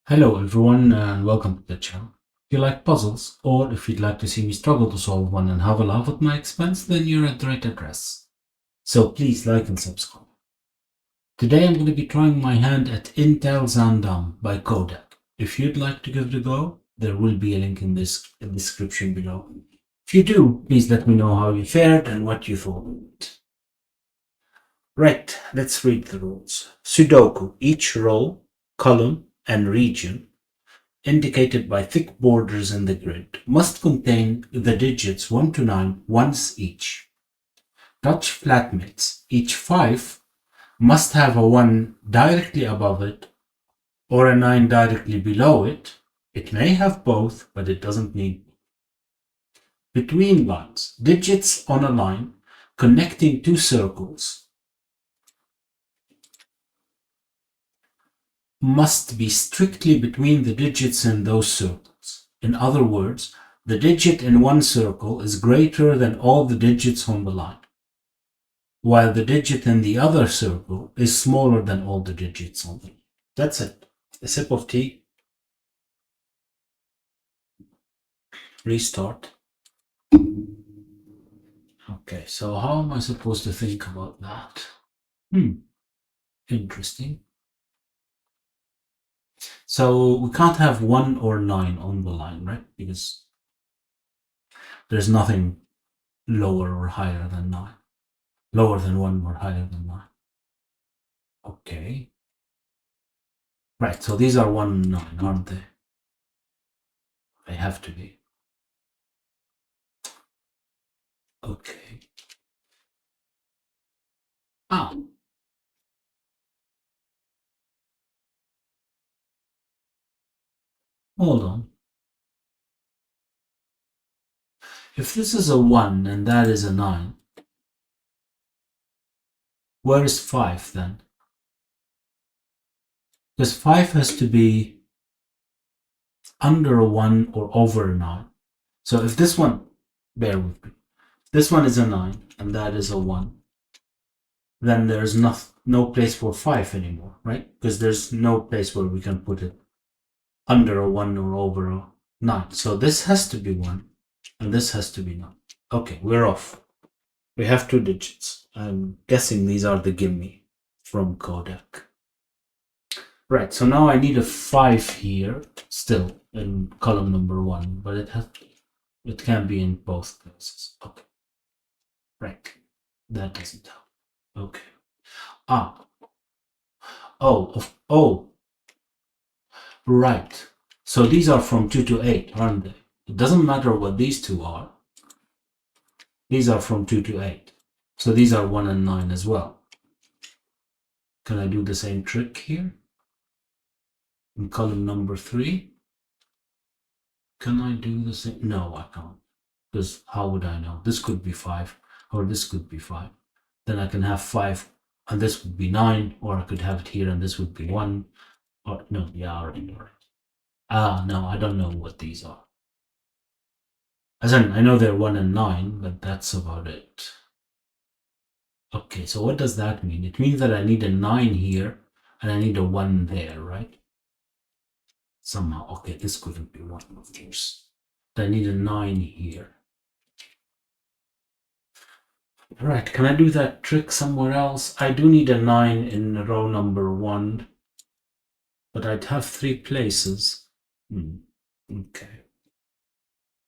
Hello everyone and welcome to the channel. If you like puzzles or if you'd like to see me struggle to solve one and have a laugh at my expense, then you're at the right address. So please like and subscribe. Today I'm going to be trying my hand at Inntel Zaandam by Qodec. If you'd like to give it a go, there will be a link in the description below. If you do, please let me know how you fared and what you thought. Right, let's read the rules. Sudoku, each row, column, and region indicated by thick borders in the grid, must contain the digits 1 to 9 once each. Dutch flatmates, each 5, must have a 1 directly above it or a 9 directly below it. It may have both, but it doesn't need. Between lines, digits on a line connecting two circles must be strictly between the digits in those circles. In other words, the digit in one circle is greater than all the digits on the line, while the digit in the other circle is smaller than all the digits on the line. That's it. A sip of tea. Restart. Okay, so how am I supposed to think about that? Interesting. So we can't have 1 or 9 on the line, right? Because there's nothing lower or higher than 9. Lower than 1 or higher than 9. Okay. Right, so these are 1 and 9, aren't they? They have to be. Okay. Ah. Hold on. If this is a 1 and that is a 9, where is 5 then? Because 5 has to be under a 1 or over a 9. So if this one, bear with me, this one is a 9 and that is a 1, then there's no place for 5 anymore, right? Because there's no place where we can put it under a 1 or over a 9. So this has to be 1 and this has to be 9. Okay, we're off. We have 2 digits. I'm guessing these are the gimme from Qodec. Right, so now I need a 5 here, still in column number 1, but it can be in both places. Okay. Right. That doesn't help. Okay. Oh. Right. So these are from 2 to 8, aren't they? It doesn't matter what these two are. These are from 2 to 8. So these are 1 and 9 as well. Can I do the same trick here? In column number 3? Can I do the same? No, I can't. Because how would I know? This could be 5, or this could be 5. Then I can have 5, and this would be 9, or I could have it here, and this would be 1. Or, no, yeah, I already know it. No, I don't know what these are. As in, I know they're 1 and 9, but that's about it. Okay, so what does that mean? It means that I need a 9 here, and I need a 1 there, right? Somehow. Okay, this couldn't be 1, of course. I need a 9 here. Right, can I do that trick somewhere else? I do need a 9 in row number 1, but I'd have 3 places. Okay.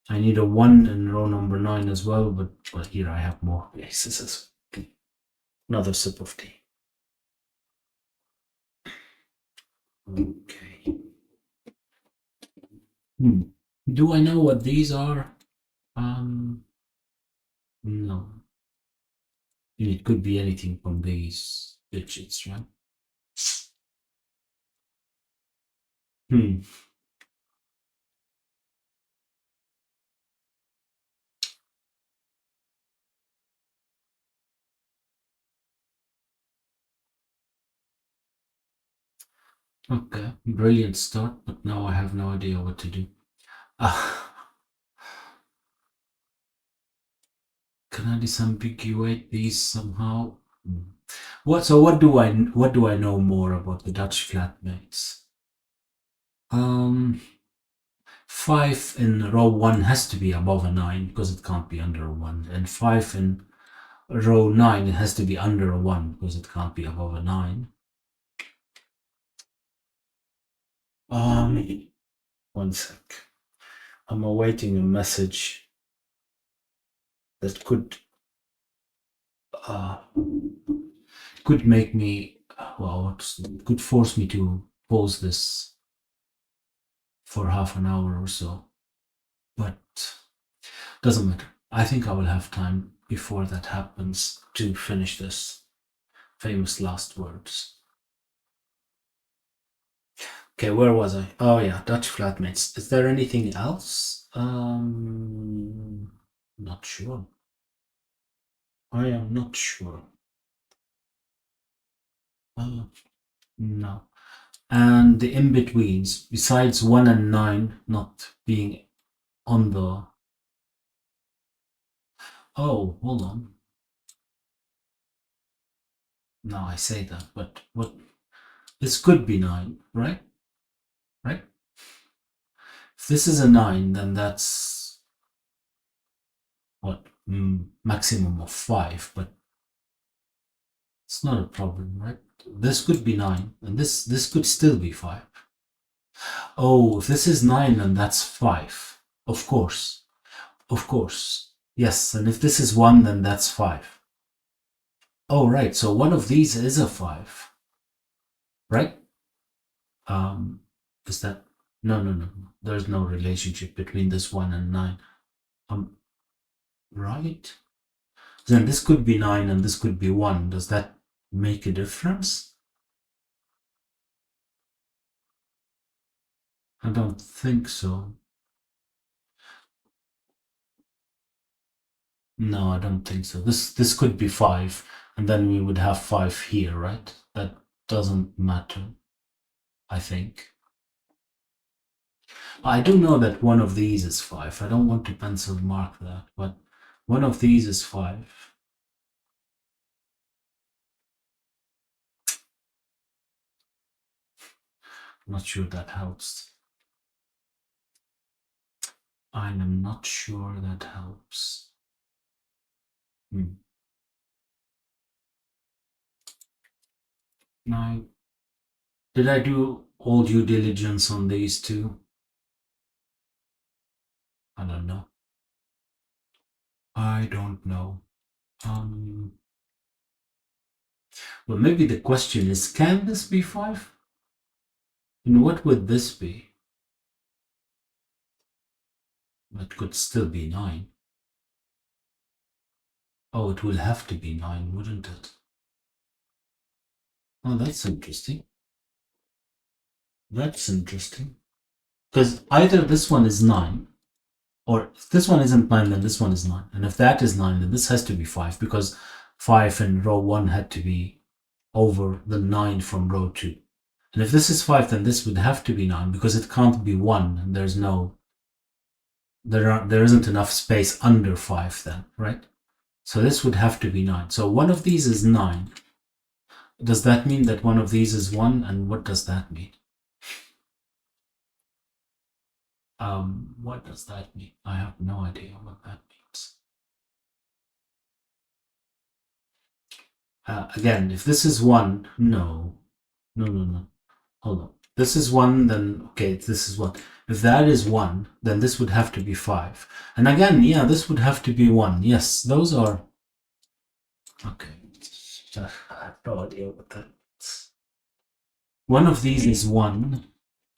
I need a 1 in row number 9 as well, but here I have more places. Okay. Another sip of tea. Okay. Do I know what these are? No. It could be anything from these digits, right? Okay, brilliant start, but now I have no idea what to do. Can I disambiguate these somehow? What do I know more about the Dutch flatmates? 5 in row 1 has to be above a 9 because it can't be under a 1. And 5 in row 9, it has to be under a 1 because it can't be above a 9. One sec. I'm awaiting a message that could make me, well, could force me to pause this for half an hour or so. But doesn't matter. I think I will have time before that happens to finish this. Famous last words. Okay, where was I? Oh yeah, Dutch flatmates. Is there anything else? Not sure. I am not sure. No. And the in-betweens, besides 1 and 9 not being on the... Oh, hold on. No, I say that, but what? This could be 9, right? Right? If this is a 9, then that's what? Maximum of 5, but it's not a problem, right? This could be 9, and this could still be 5. Oh, if this is 9, then that's 5. Of course. Of course. Yes, and if this is 1, then that's 5. Oh, right, so one of these is a 5. Right? Is that... No. There's no relationship between this 1 and 9. Right? Then this could be 9 and this could be 1. Does that make a difference? I don't think so. No, I don't think so. This could be 5, and then we would have 5 here, right? That doesn't matter, I think. I do know that one of these is 5. I don't want to pencil mark that, but one of these is 5. I'm not sure that helps. I am not sure that helps. Now, did I do all due diligence on these two? I don't know. I don't know. Well, maybe the question is, can this be 5? And what would this be? It could still be 9. Oh, it will have to be 9, wouldn't it? Oh, that's interesting. That's interesting. Because either this one is 9, or if this one isn't 9, then this one is 9. And if that is 9, then this has to be 5, because 5 in row 1 had to be over the 9 from row 2. And if this is 5, then this would have to be 9, because it can't be 1, and there's no... There isn't enough space under 5 then, right? So this would have to be 9. So one of these is 9. Does that mean that one of these is 1? And what does that mean? What does that mean? I have no idea what that means. Again, if this is 1, no. Hold on. This is 1, then, okay, this is 1. If that is 1, then this would have to be 5. And again, yeah, this would have to be 1. Yes, those are... Okay. I have no idea what that is. One of these is 1,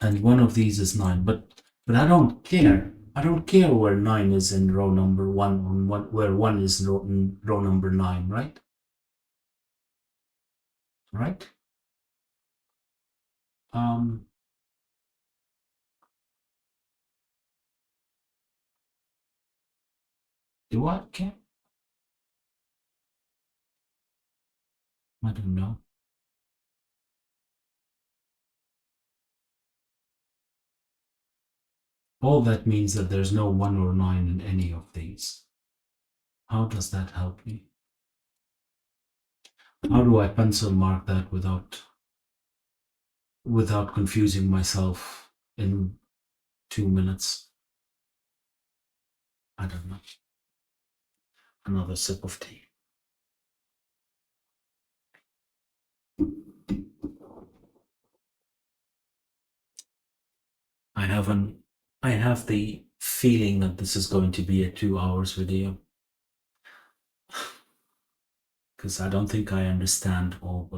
and one of these is 9. But I don't care. I don't care where 9 is in row number 1, or where 1 is in row number 9, right? Right? Do I care? I don't know. All that means that there's no 1 or 9 in any of these. How does that help me? How do I pencil mark that without confusing myself in 2 minutes? I don't know. Another sip of tea. I have an I have the feeling that this is going to be a 2 hours video because I don't think I understand all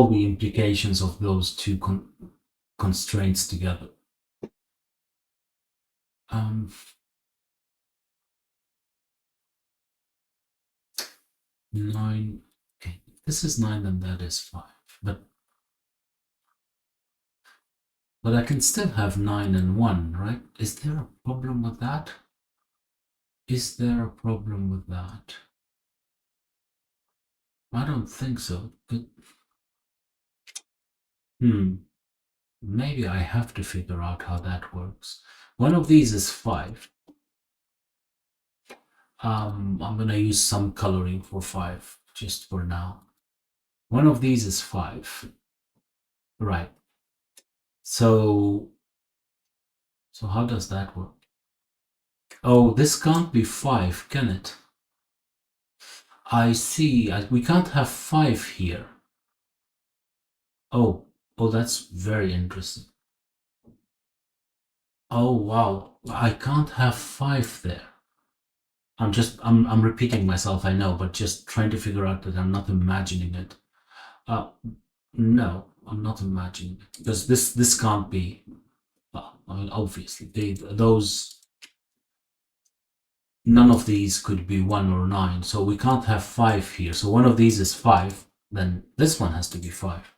the implications of those two constraints together. Um, 9. Okay, if this is 9, then that is 5. But I can still have 9 and 1, right? Is there a problem with that? Is there a problem with that? I don't think so. But, maybe I have to figure out how that works. One of these is 5. I'm gonna use some coloring for 5 just for now. One of these is 5. Right. So how does that work? Oh, this can't be 5, can it? I see. We can't have 5 here. Oh, that's very interesting. Oh, wow. I can't have 5 there. I'm repeating myself, I know, but just trying to figure out that I'm not imagining it. No, I'm not imagining it. Because this can't be, well, I mean, obviously, none of these could be 1 or 9, so we can't have 5 here. So one of these is 5, then this one has to be 5.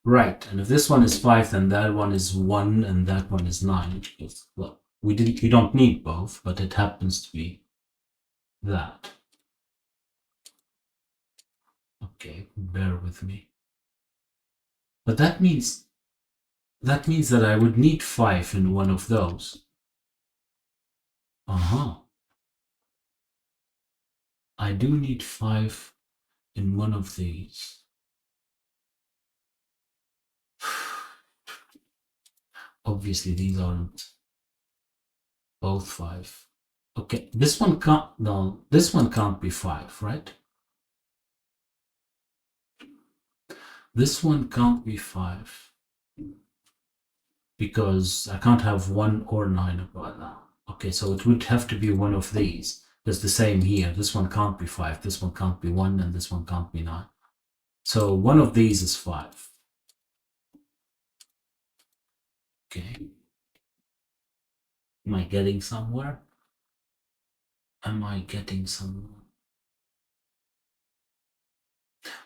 Right, and if this one is 5, then that one is 1 and that one is 9. Well, we don't need both, but it happens to be that. Okay, bear with me. But that means that I would need 5 in one of those. Uh-huh. I do need 5 in one of these. Obviously, these aren't both 5. Okay, this one can't be 5, right? This one can't be 5 because I can't have 1 or 9 about that. Okay, so it would have to be one of these. It's the same here. This one can't be 5, this one can't be 1, and this one can't be 9. So one of these is 5. Okay. Am I getting somewhere? Am I getting somewhere?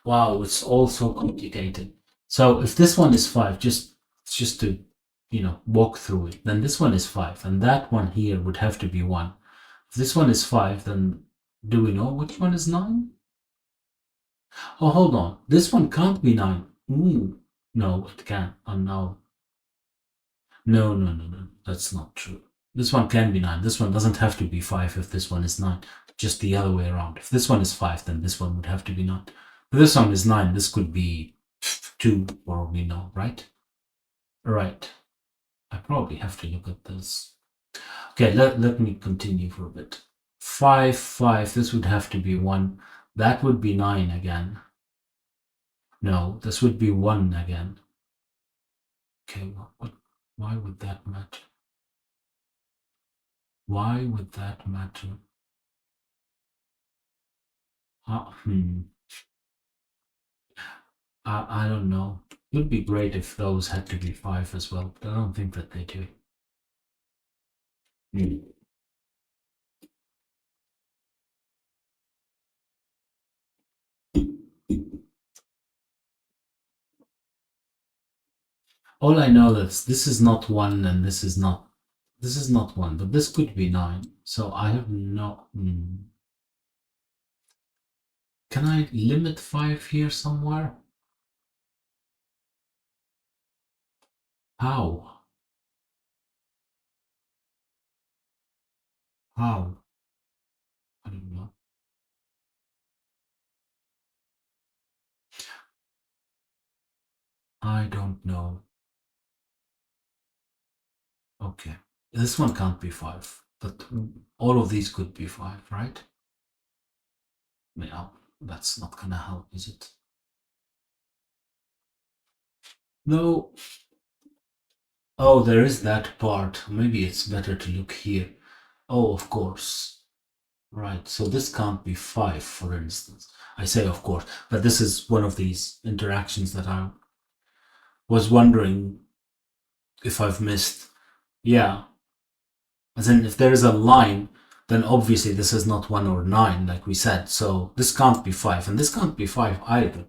Wow, it's all so complicated. So if this one is 5, just to walk through it, then this one is 5, and that one here would have to be 1. If this one is 5, then do we know which one is 9? Oh, hold on. This one can't be 9. Ooh, no, it can't. Oh, no. No. That's not true. This one can be 9. This one doesn't have to be 5 if this one is 9. Just the other way around. If this one is 5, then this one would have to be 9. If this one is 9, this could be 2, for all we know, right? Right. I probably have to look at this. Okay, let me continue for a bit. 5, 5, this would have to be 1. That would be 9 again. No, this would be 1 again. Okay, why would that matter? Why would that matter? I don't know. It would be great if those had to be 5 as well, but I don't think that they do. All I know is this is not 1 and this is not 1, but this could be 9. So I have no. Can I limit 5 here somewhere? How? How? I don't know. I don't know. Okay. This one can't be 5, but all of these could be 5, right? Yeah, that's not gonna help, is it? No. Oh, there is that part. Maybe it's better to look here. Oh, of course. Right, so this can't be 5, for instance. I say of course, but this is one of these interactions that I was wondering if I've missed. Yeah, as in if there is a line, then obviously this is not 1 or 9, like we said. So this can't be 5, and this can't be 5 either.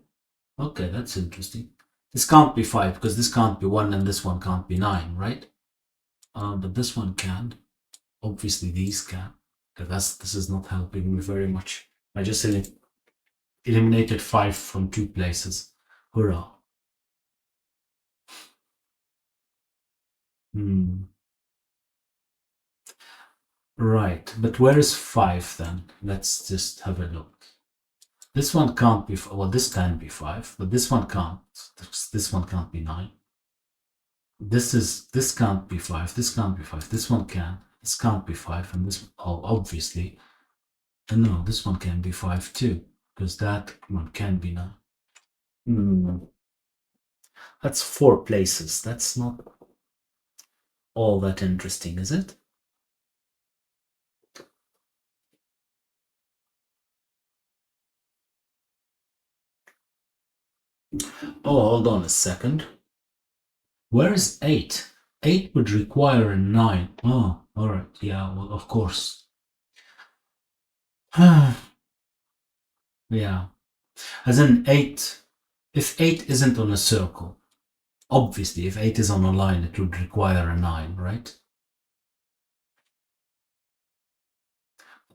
Okay, that's interesting. This can't be 5 because this can't be 1 and this one can't be 9, right? But this one can. Obviously these can. Okay, this is not helping me very much. I just eliminated 5 from 2 places. Hurrah. Hmm. Right, but where is 5 then? Let's just have a look. This one can't be, well, this can be 5, but this one can't. This one can't be 9. This can't be 5, this can't be 5, this one can. This can't be 5, and this, oh, obviously. And no, this one can be 5 too, because that one can be 9. Hmm. That's 4 places. That's not all that interesting, is it? Oh, hold on a second. Where is 8? 8 would require a 9. Oh, alright. Yeah, well, of course. Yeah. As in 8, if 8 isn't on a circle, obviously, if 8 is on a line, it would require a 9, right?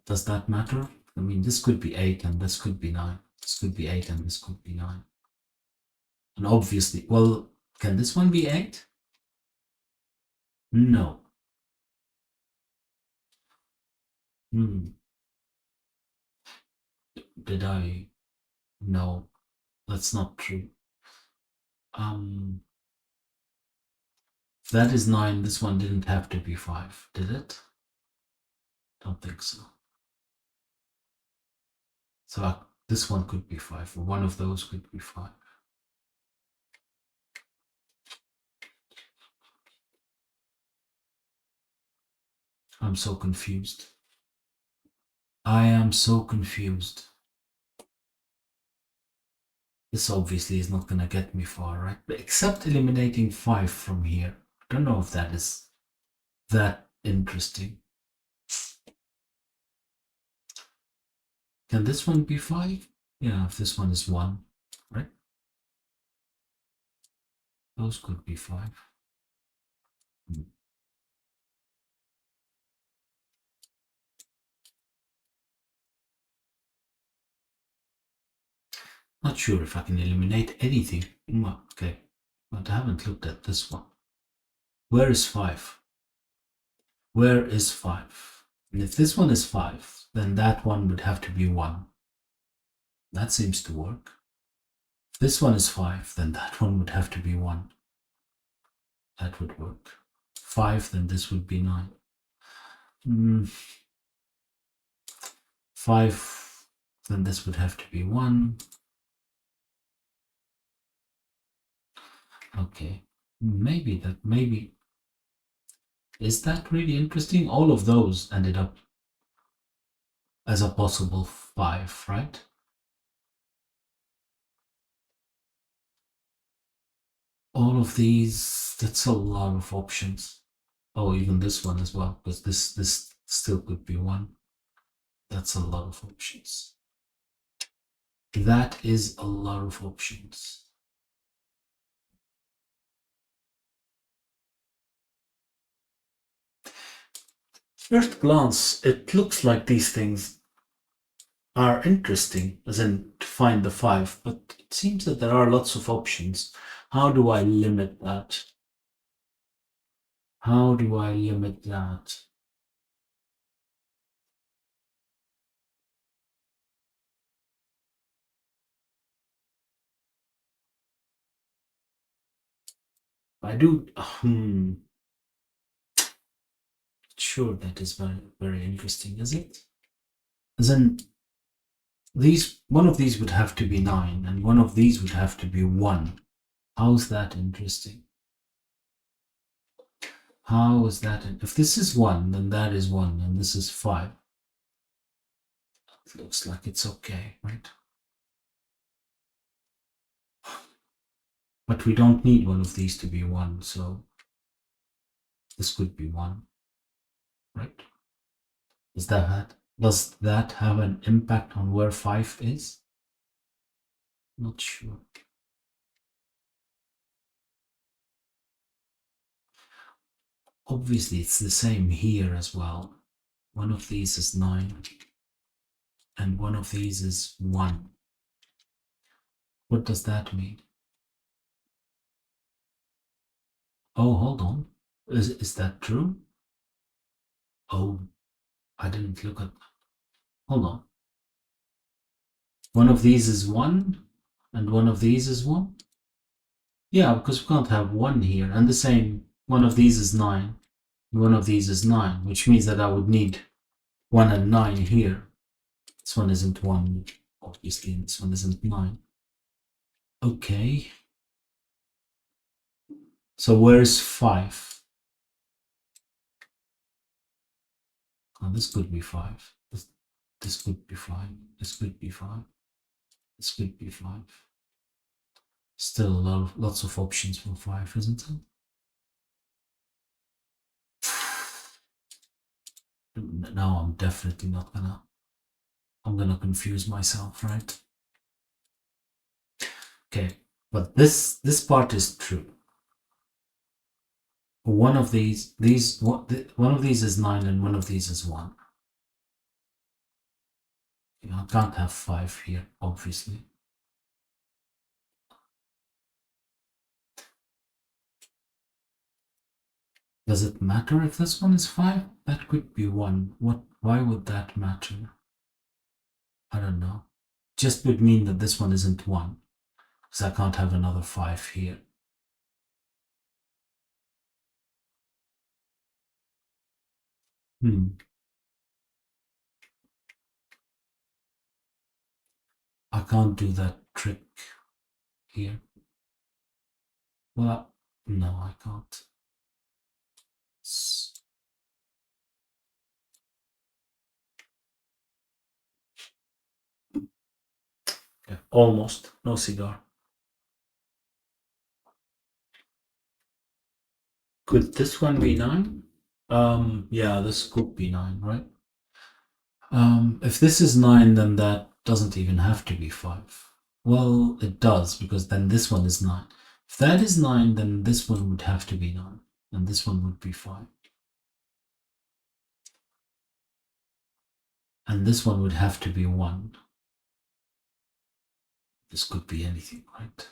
Does that matter? I mean, this could be 8 and this could be 9. This could be 8 and this could be 9. And obviously, well, can this one be 8? No. Hmm. Did I? No, that's not true. If that is 9, this one didn't have to be 5, did it? Don't think so. So this one could be 5, or one of those could be 5. I'm so confused. I am so confused. This obviously is not gonna get me far, right? But except eliminating 5 from here. I don't know if that is that interesting. Can this one be 5? Yeah, if this one is 1, right? Those could be 5. Not sure if I can eliminate anything. Okay, but I haven't looked at this one. Where is 5? Where is 5? And if this one is 5, then that one would have to be 1. That seems to work. If this one is 5, then that one would have to be 1. That would work. 5, then this would be 9. 5, then this would have to be 1. Okay, maybe. Is that really interesting? All of those ended up as a possible 5, right? All of these, that's a lot of options. Oh, even this one as well, because this still could be 1. That's a lot of options. That is a lot of options. First glance, it looks like these things are interesting, as in to find the 5, but it seems that there are lots of options. How do I limit that? How do I limit that? I do. sure that is very, very interesting, is it? Then one of these would have to be 9, and one of these would have to be 1. How's that interesting? How is that? If this is 1, then that is 1, and this is 5. It looks like it's okay, right? But we don't need one of these to be 1, so this could be 1, right? Does that have an impact on where 5 is? Not sure. Obviously, it's the same here as well. One of these is 9, and one of these is 1. What does that mean? Oh, hold on. Is that true? Oh, I didn't look at. Hold on. One of these is 1, and one of these is 1? Yeah, because we can't have 1 here, and the same, one of these is 9, and one of these is 9, which means that I would need 1 and 9 here. This one isn't 1, obviously, and this one isn't 9. Okay. So where's 5? Oh, this could be 5. This could be 5. This could be 5. This could be 5. Still lots of options for 5, isn't it? Now I'm definitely not gonna. I'm gonna confuse myself, right? Okay, but this part is true. One of these one of these is 9, and one of these is 1. I can't have 5 here, obviously. Does it matter if this one is 5? That could be 1. Why would that matter? I don't know. Just would mean that this one isn't 1, because I can't have another 5 here. I can't do that trick here. Well, no, I can't. Okay, almost. No cigar. Could this one be 9? Yeah, this could be 9, right? If this is 9, then that doesn't even have to be 5. Well, it does, because then this one is 9. If that is 9, then this one would have to be 9, and this one would be 5. And this one would have to be 1. This could be anything, right?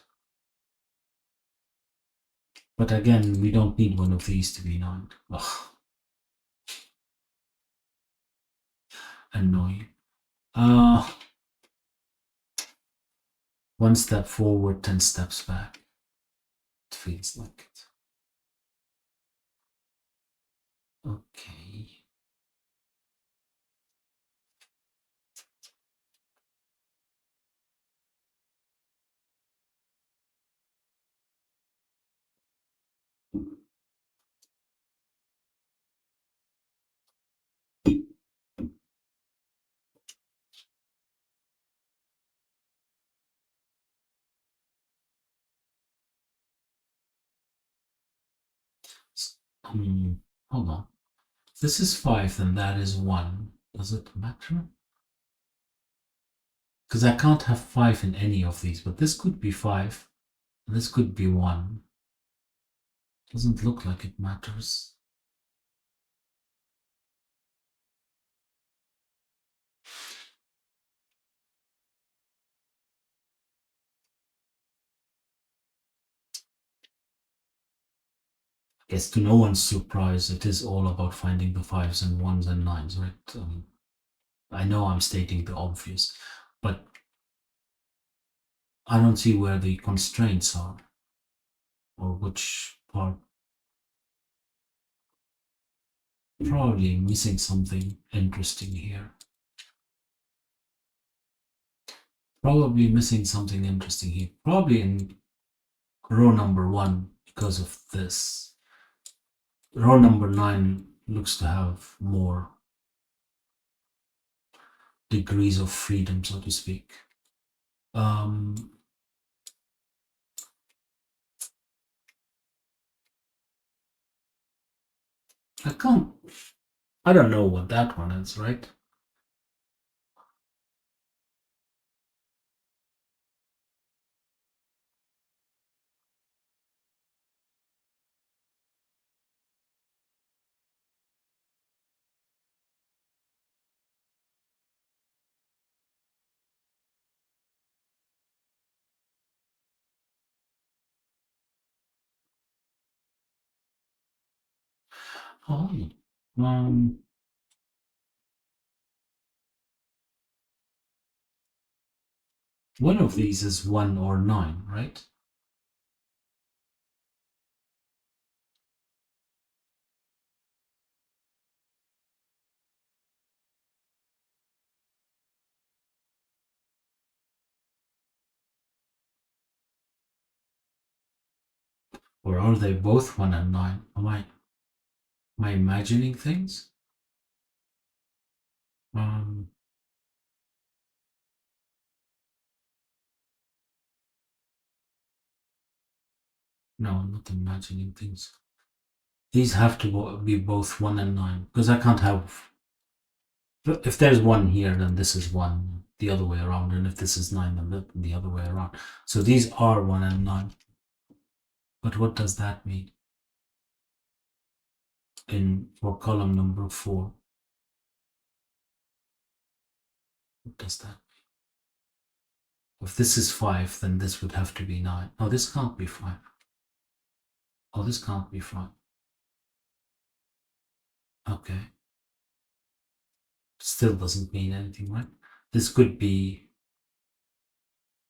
But again, we don't need one of these to be 9. Ugh. Annoying. One step forward, 10 steps back. It feels like it. Okay. Hold on. If this is 5, then that is 1. Does it matter? Because I can't have 5 in any of these, but this could be 5, and this could be 1. Doesn't look like it matters. I guess to no one's surprise, it is all about finding the 5s and 1s and 9s, right? I know I'm stating the obvious, but I don't see where the constraints are, or which part. Probably missing something interesting here. Probably missing something interesting here. Probably in row number 1 because of this. Row number 9 looks to have more degrees of freedom, so to speak. Um, I don't know what that one is, right? Oh, um, one of these is 1 or 9, right? Or are they both 1 and 9? Am I imagining things? Um, no, I'm not imagining things. These have to be both 1 and 9 because I can't have. If there's 1 here, then this is 1 the other way around, and if this is 9, then the other way around. So these are 1 and 9. But what does that mean for column number 4? What does that mean? If this is 5, then this would have to be 9. Oh, this can't be 5. Oh, this can't be 5. Okay. Still doesn't mean anything, right? This could be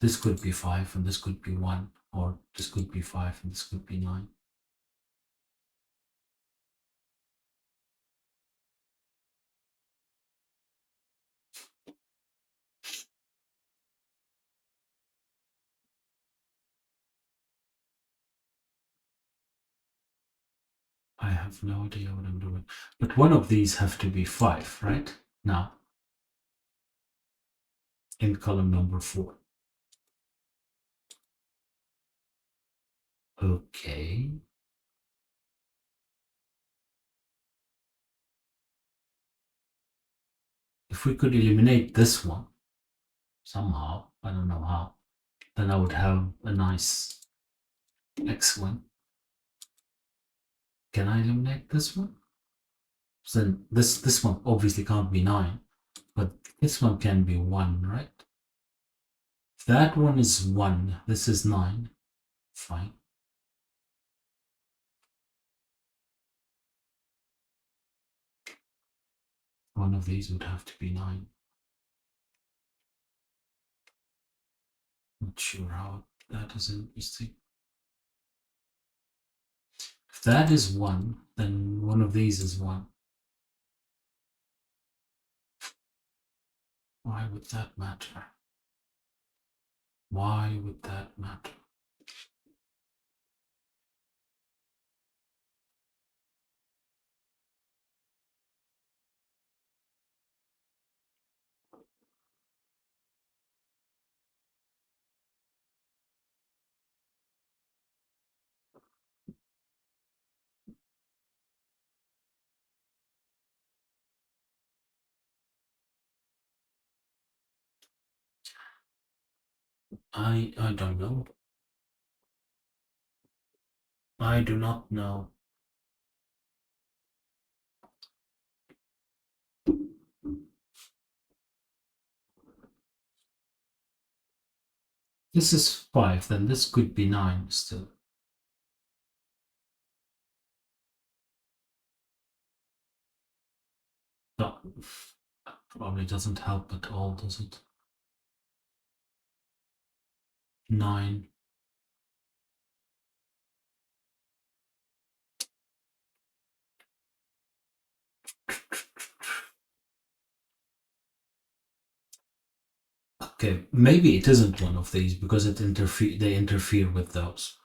5 and this could be 1, or this could be 5 and this could be 9. I have no idea what I'm doing. But one of these have to be 5, right? Now, in column number 4. Okay. If we could eliminate this one somehow, I don't know how, then I would have a nice X1. Can I eliminate this one? So then this one obviously can't be 9, but this one can be 1, right? If that one is 1, this is 9, fine. One of these would have to be 9. Not sure how that is interesting. If that is 1, then one of these is 1. Why would that matter? Why would that matter? I don't know. I do not know. This is 5, then this could be 9 still. No, probably doesn't help at all, does it? 9. Okay, maybe it isn't one of these because they interfere with those.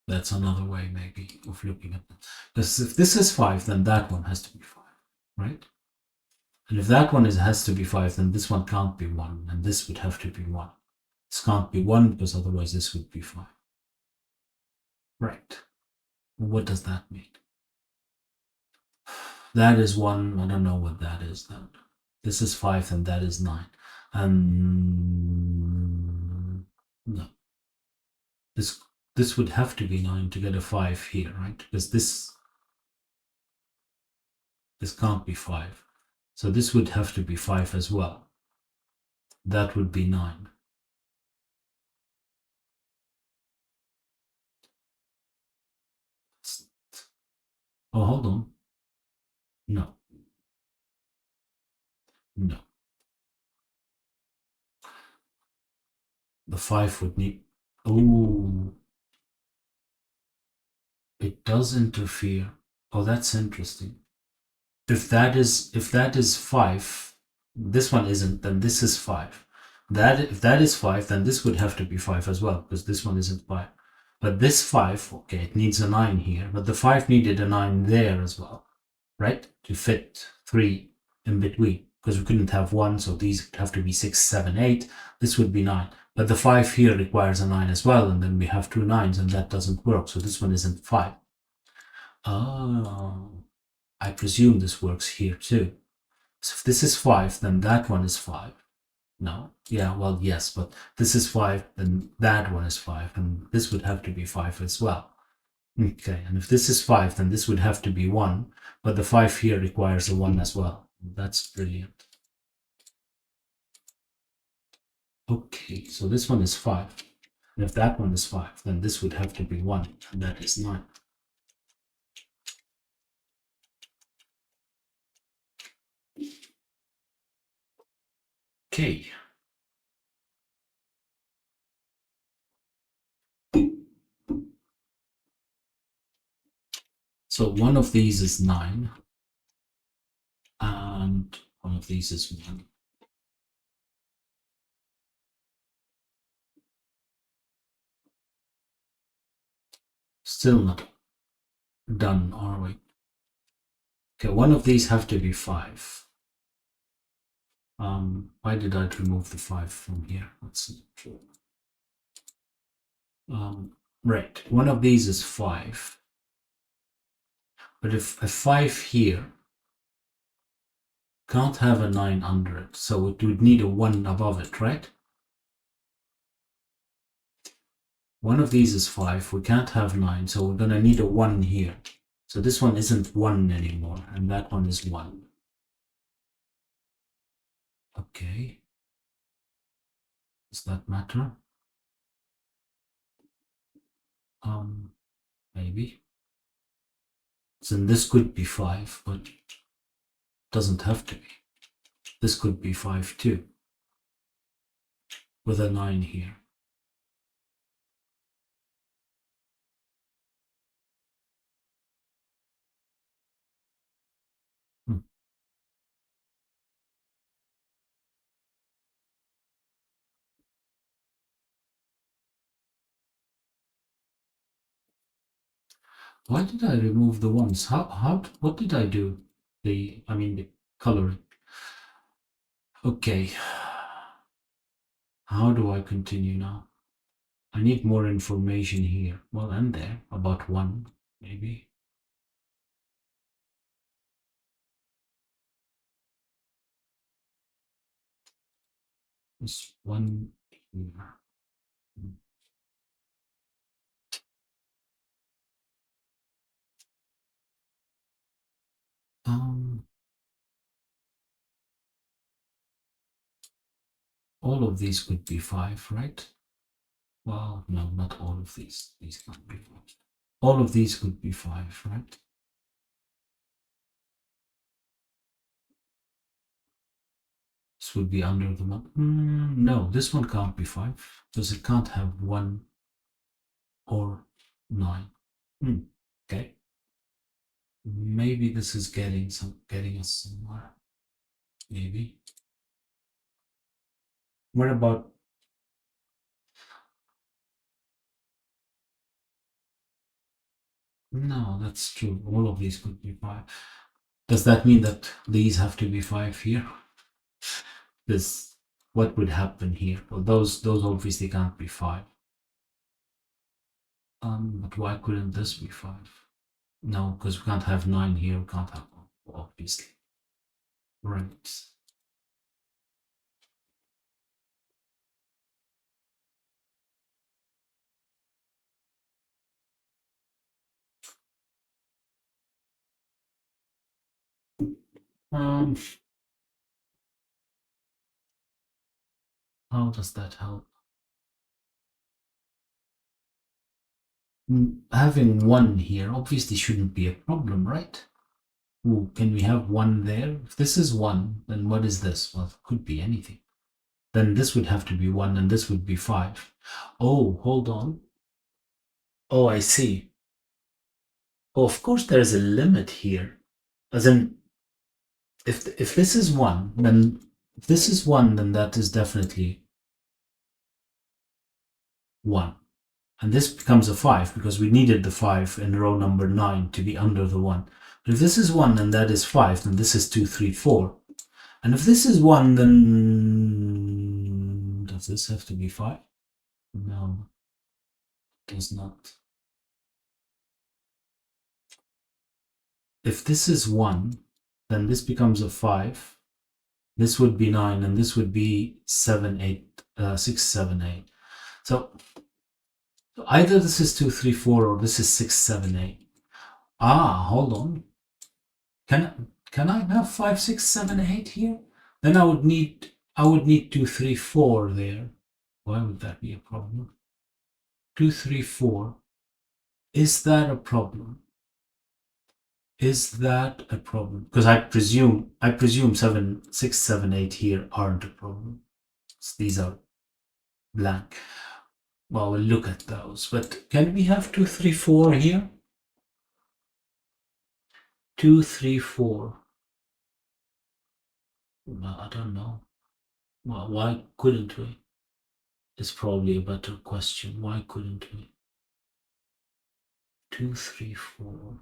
That's another way maybe of looking at them. Because if this is 5, then that one has to be 5, right? And if that one has to be 5, then this one can't be 1, and this would have to be 1. This can't be 1 because otherwise this would be 5. Right. What does that mean? That is 1. I don't know what that is then. This is 5 and that is 9. No. This would have to be 9 to get a 5 here, right? Because this can't be 5. So this would have to be 5 as well. That would be 9. Oh, hold on. No. No. The 5 would need... Oh, it does interfere. Oh, that's interesting. If that is 5, this one isn't, then this is 5. If that is 5, then this would have to be 5 as well, because this one isn't 5. But this 5, okay, it needs a 9 here, but the 5 needed a 9 there as well, right? To fit 3 in between, because we couldn't have 1, so these would have to be 6, 7, 8. This would be 9. But the 5 here requires a 9 as well, and then we have 2 9s, and that doesn't work, so this one isn't 5. Oh, I presume this works here too. So if this is 5, then that one is 5. No, yeah, well, yes, but this is 5, then that one is 5, and this would have to be 5 as well. Okay, and if this is 5, then this would have to be 1, but the 5 here requires a 1 as well. That's brilliant. Okay, so this one is 5. And if that one is 5, then this would have to be 1, and that is 9. Okay. So one of these is 9, and one of these is 1. Still not done, are we? Okay, one of these have to be 5. Why did I remove the 5 from here? Let's see. Right, one of these is 5. But if a 5 here can't have a 9 under it, so it would need a 1 above it, right? One of these is 5, we can't have 9, so we're gonna need a 1 here. So this one isn't 1 anymore, and that one is 1. Okay. Does that matter? Maybe. So this could be 5, but doesn't have to be. This could be 5 too, with a 9 here. Why did I remove the ones? What did I do? The coloring. Okay. How do I continue now? I need more information here. Well, and there, about 1, maybe. This 1 here. All of these could be 5, right? Well, no, not all of these. These can't be 5. All of these could be 5, right? This would be under the one. No, this one can't be 5 because it can't have 1 or 9. Okay. Maybe this is getting us somewhere. Maybe. What about No, that's true. All of these could be 5. Does that mean that these have to be 5 here? This, what would happen here? Well, those obviously can't be 5. But why couldn't this be 5? No, because we can't have 9 here. We can't have 1, obviously. Right. Um, how does that help? Having 1 here obviously shouldn't be a problem, right? Ooh, can we have 1 there? If this is 1, then what is this? Well, it could be anything. Then this would have to be 1 and this would be 5. Oh, hold on. Oh, I see. Oh, of course there is a limit here. As in, if this is 1, then if this is 1, then that is definitely 1. And this becomes a 5 because we needed the 5 in row number 9 to be under the 1. But if this is 1 and that is 5, then this is 2, 3, 4. And if this is 1, then does this have to be 5? No, it does not. If this is 1, then this becomes a 5. This would be 9, and this would be 7, 8, 6, 7, 8. So either this is 2, 3, 4, or this is 6, 7, 8. Ah, hold on. Can I have 5, 6, 7, 8 here? Then I would need 2, 3, 4 there. Why would that be a problem? 2, 3, 4. Is that a problem? Is that a problem? Because I presume 7, 6, 7, 8 here aren't a problem. So these are blank. Well, we'll look at those. But can we have 2, 3, 4 here? 2, 3, 4. Well, I don't know. Well, why couldn't we? Is probably a better question. Why couldn't we? 2, 3, 4.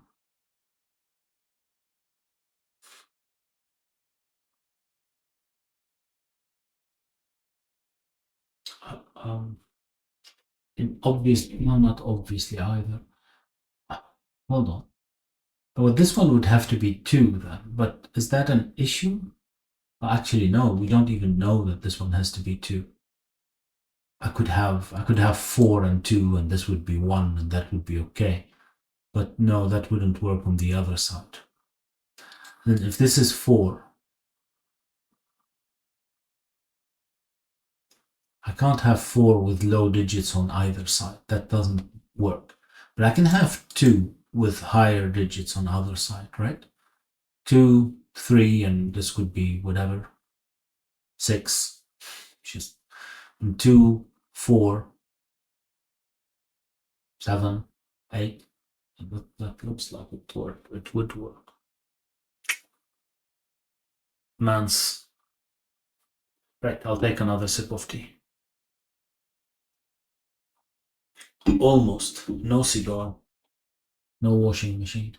No, not obviously either. Hold on. Well, this one would have to be 2 then, but is that an issue? Well, actually, no, we don't even know that this one has to be 2. I could have 4 and 2, and this would be 1, and that would be okay. But no, that wouldn't work on the other side. Then if this is 4, I can't have 4 with low digits on either side. That doesn't work. But I can have 2 with higher digits on other side, right? 2, 3, and this could be whatever. 6, just 2, 4, 7, 8. That looks like it worked. It would work. Man's. Right, I'll take another sip of tea. Almost. No cigar. No washing machine.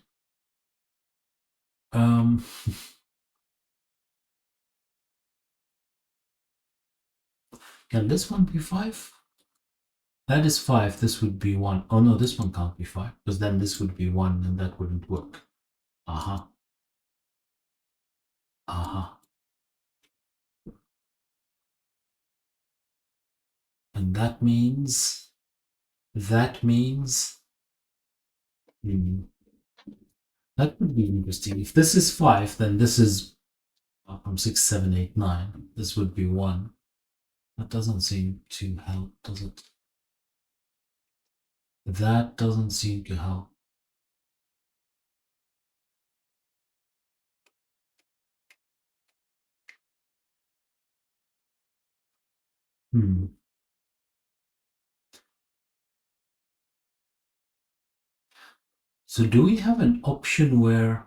Can this one be 5? That is 5. This would be 1. Oh no, this one can't be 5, because then this would be 1 and that wouldn't work. Aha. Aha. And that means. That would be interesting. If this is 5, then this is from 6, 7, 8, 9. This would be 1. That doesn't seem to help, does it? That doesn't seem to help. So do we have an option where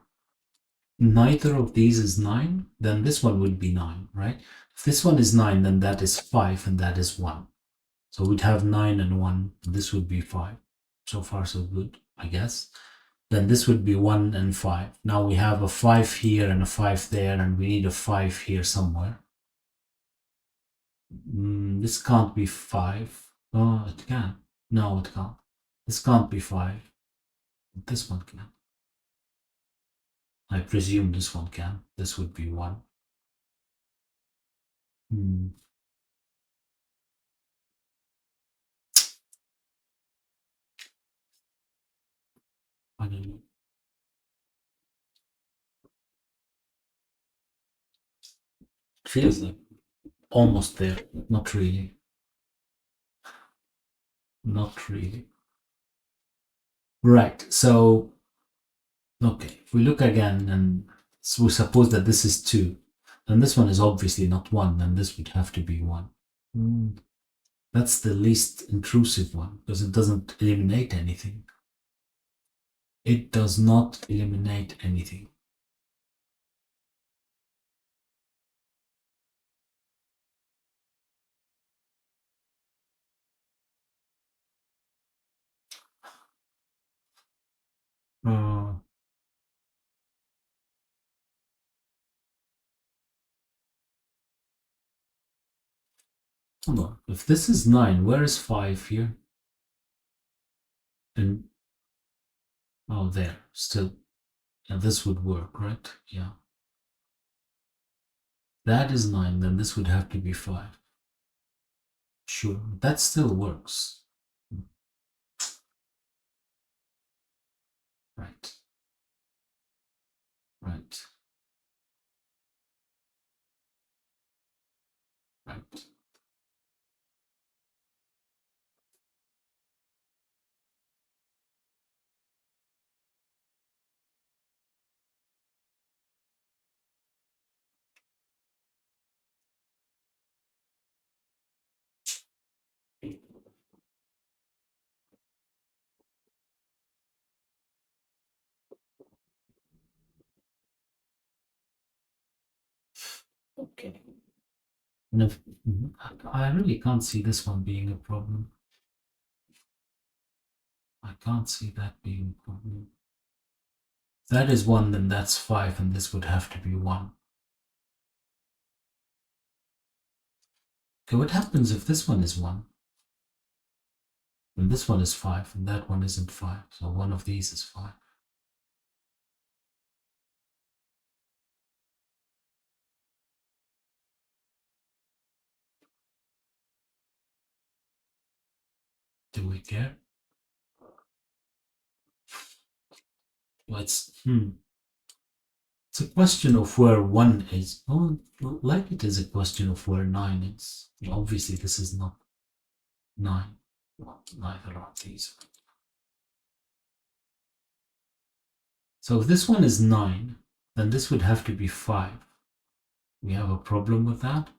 neither of these is 9? Then this one would be 9, right? If this one is 9, then that is 5 and that is 1. So we'd have 9 and 1. This would be 5. So far, so good, I guess. then this would be 1 and 5. Now we have a 5 here and a 5 there, and we need a 5 here somewhere. This can't be 5. Oh, it can. No, it can't. This can't be 5. This one can. I presume this one can. This would be 1. I don't know. It feels like almost there. Not really. Not really. Right. So, okay. If we look again and so we suppose that this is 2, then this one is obviously not 1, then this would have to be 1. That's the least intrusive one because it doesn't eliminate anything. It does not eliminate anything. Hold on. If this is 9, where is 5 here? And oh, there, still. And this would work, right? Yeah. That is 9, then this would have to be 5. Sure, that still works. Right. Right. Right. Okay. And if, I really can't see this one being a problem. I can't see that being a problem. That is 1, then that's 5, and this would have to be 1. Okay, what happens if this one is 1? And this one is 5, and that one isn't 5. So one of these is 5. Do we care? Well, it's a question of where 1 is. Oh, like it is a question of where 9 is. Obviously, this is not 9. Well, neither are these. So if this one is 9, then this would have to be 5. We have a problem with that.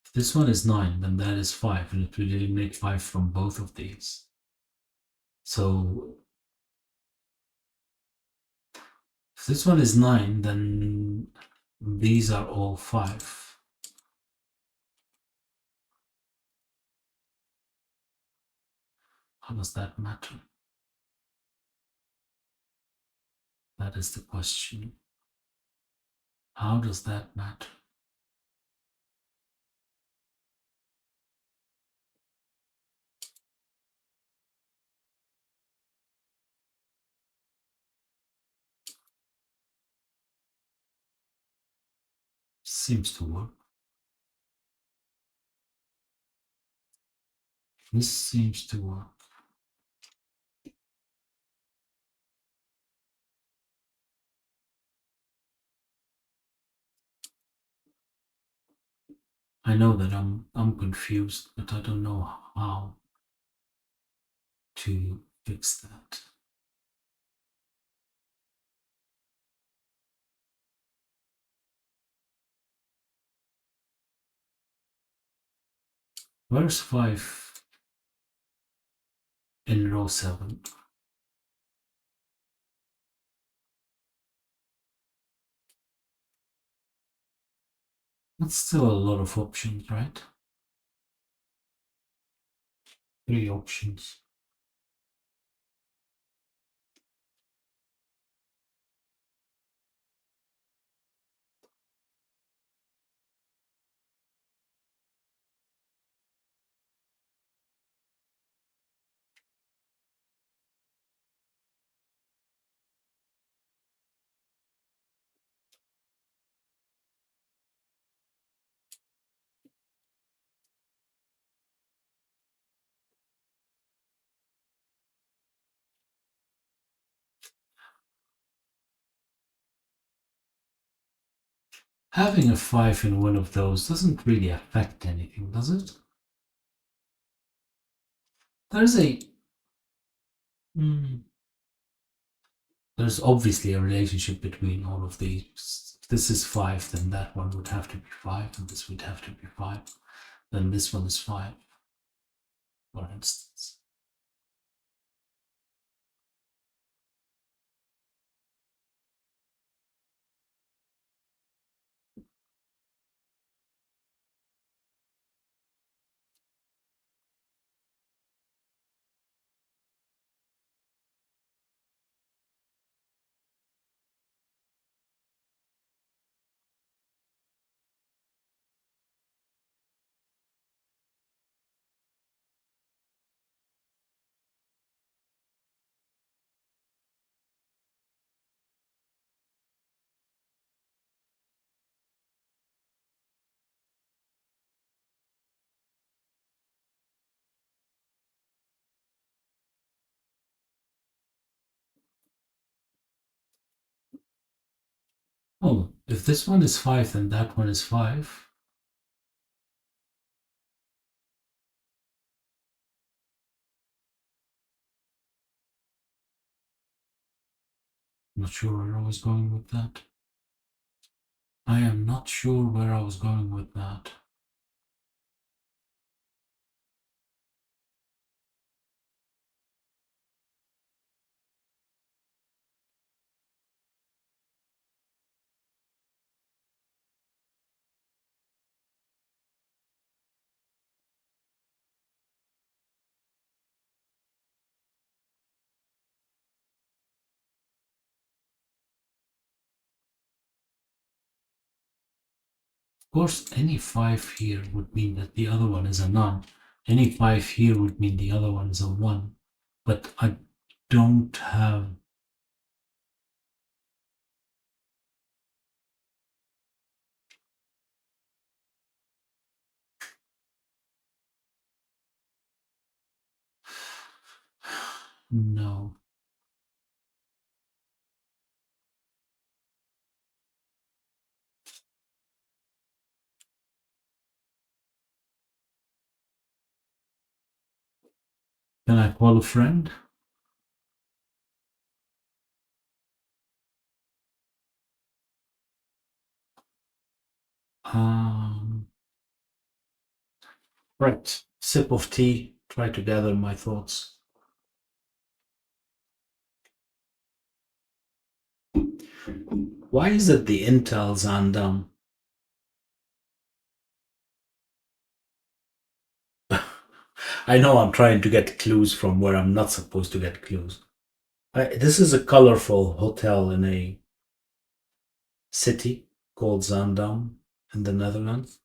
If this one is 9, then that is 5, and it will eliminate 5 from both of these. So if this one is 9, then these are all 5. How does that matter? That is the question. How does that matter? Seems to work. This seems to work. I know that I'm confused, but I don't know how to fix that. Where's 5 in row 7? That's still a lot of options, right? 3 options. Having a 5 in one of those doesn't really affect anything, does it? There's a... there's obviously a relationship between all of these. If this is 5, then that one would have to be 5, and this would have to be 5. Then this one is 5, for instance. Oh, if this one is 5, then that one is 5. Not sure where I was going with that. I am not sure where I was going with that. Of course, any 5 here would mean that the other one is a none. Any 5 here would mean the other one is a 1. But I don't have... No. Can I call a friend? Right. Sip of tea. Try to gather my thoughts. Why is it the Inntel Zaandam? I know I'm trying to get clues from where I'm not supposed to get clues. This is a colorful hotel in a city called Zaandam in the Netherlands.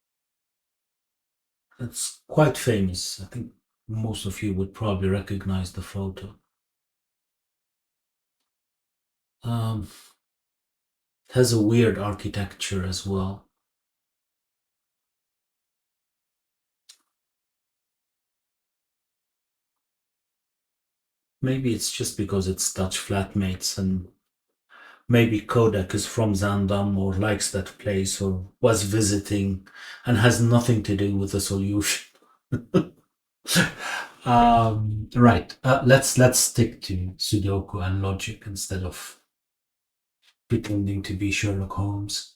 It's quite famous. I think most of you would probably recognize the photo. It has a weird architecture as well. Maybe it's just because it's Dutch flatmates, and maybe Qodec is from Zaandam or likes that place or was visiting and has nothing to do with the solution. Right. Let's stick to Sudoku and logic instead of pretending to be Sherlock Holmes.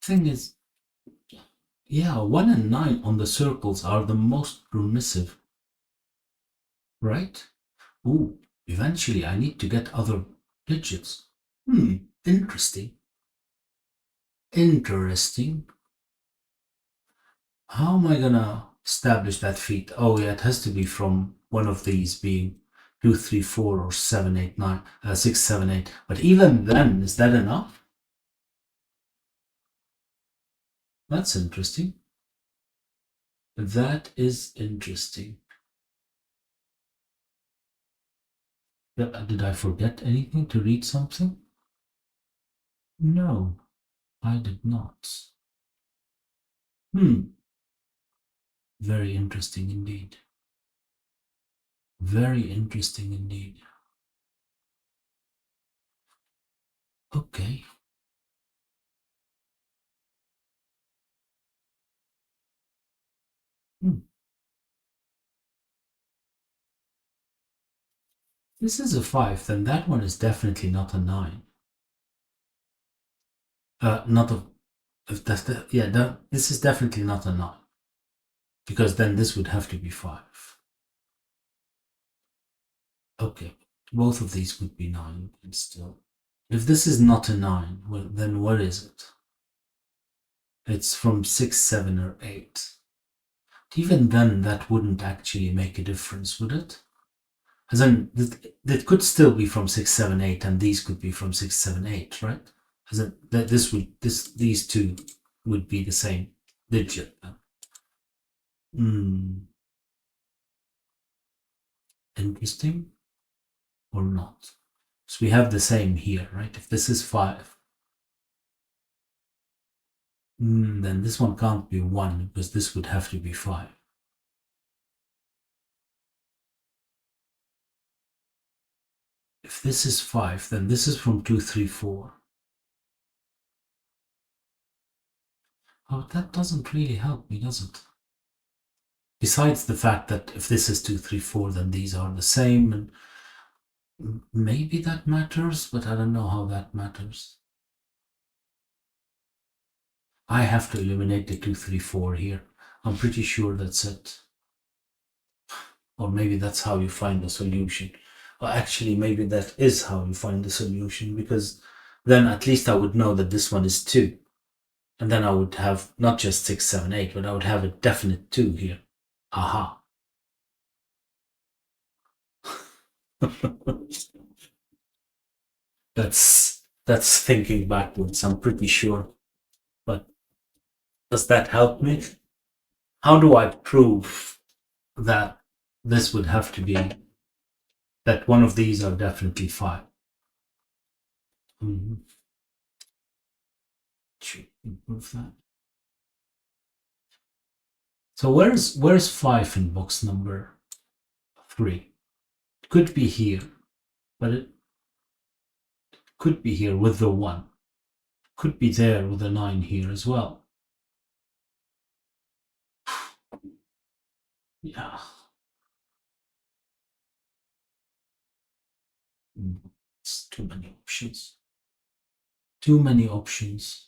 Thing is, yeah, 1 and 9 on the circles are the most permissive, right? Ooh, eventually I need to get other digits. Interesting. Interesting. How am I gonna establish that feat? Oh yeah, it has to be from one of these being 2, 3, 4, or 7, 8, 9, 6, 7, 8. But even then, is that enough? That's interesting. That is interesting. Did I forget anything to read something? No, I did not. Very interesting indeed. Very interesting indeed. Okay. This is a 5, then that one is definitely not a 9. Not a. If that's the, yeah, this is definitely not a 9. Because then this would have to be 5. Okay. Both of these would be 9, and still. If this is not a 9, well, then what is it? It's from 6, 7, or 8. Even then, that wouldn't actually make a difference, would it? As in, that could still be from 6, 7, 8, and these could be from 6, 7, 8, right? As in, these two would be the same digit. Interesting or not? So we have the same here, right? If this is 5, then this one can't be 1 because this would have to be 5. If this is 5, then this is from 2, 3, 4. Oh, that doesn't really help me, does it? Besides the fact that if this is 2, 3, 4, then these are the same, and maybe that matters, but I don't know how that matters. I have to eliminate the 2, 3, 4 here. I'm pretty sure that's it. Or maybe that's how you find the solution. Or actually, maybe that is how you find the solution, because then at least I would know that this one is 2. And then I would have not just 6, 7, 8, but I would have a definite 2 here. Aha. That's thinking backwards, I'm pretty sure. But does that help me? How do I prove that this would have to be, that one of these are definitely 5? Should improve that. So where's 5 in box number 3? It could be here, but it could be here with the 1. Could be there with the 9 here as well. Yeah. It's too many options. Too many options.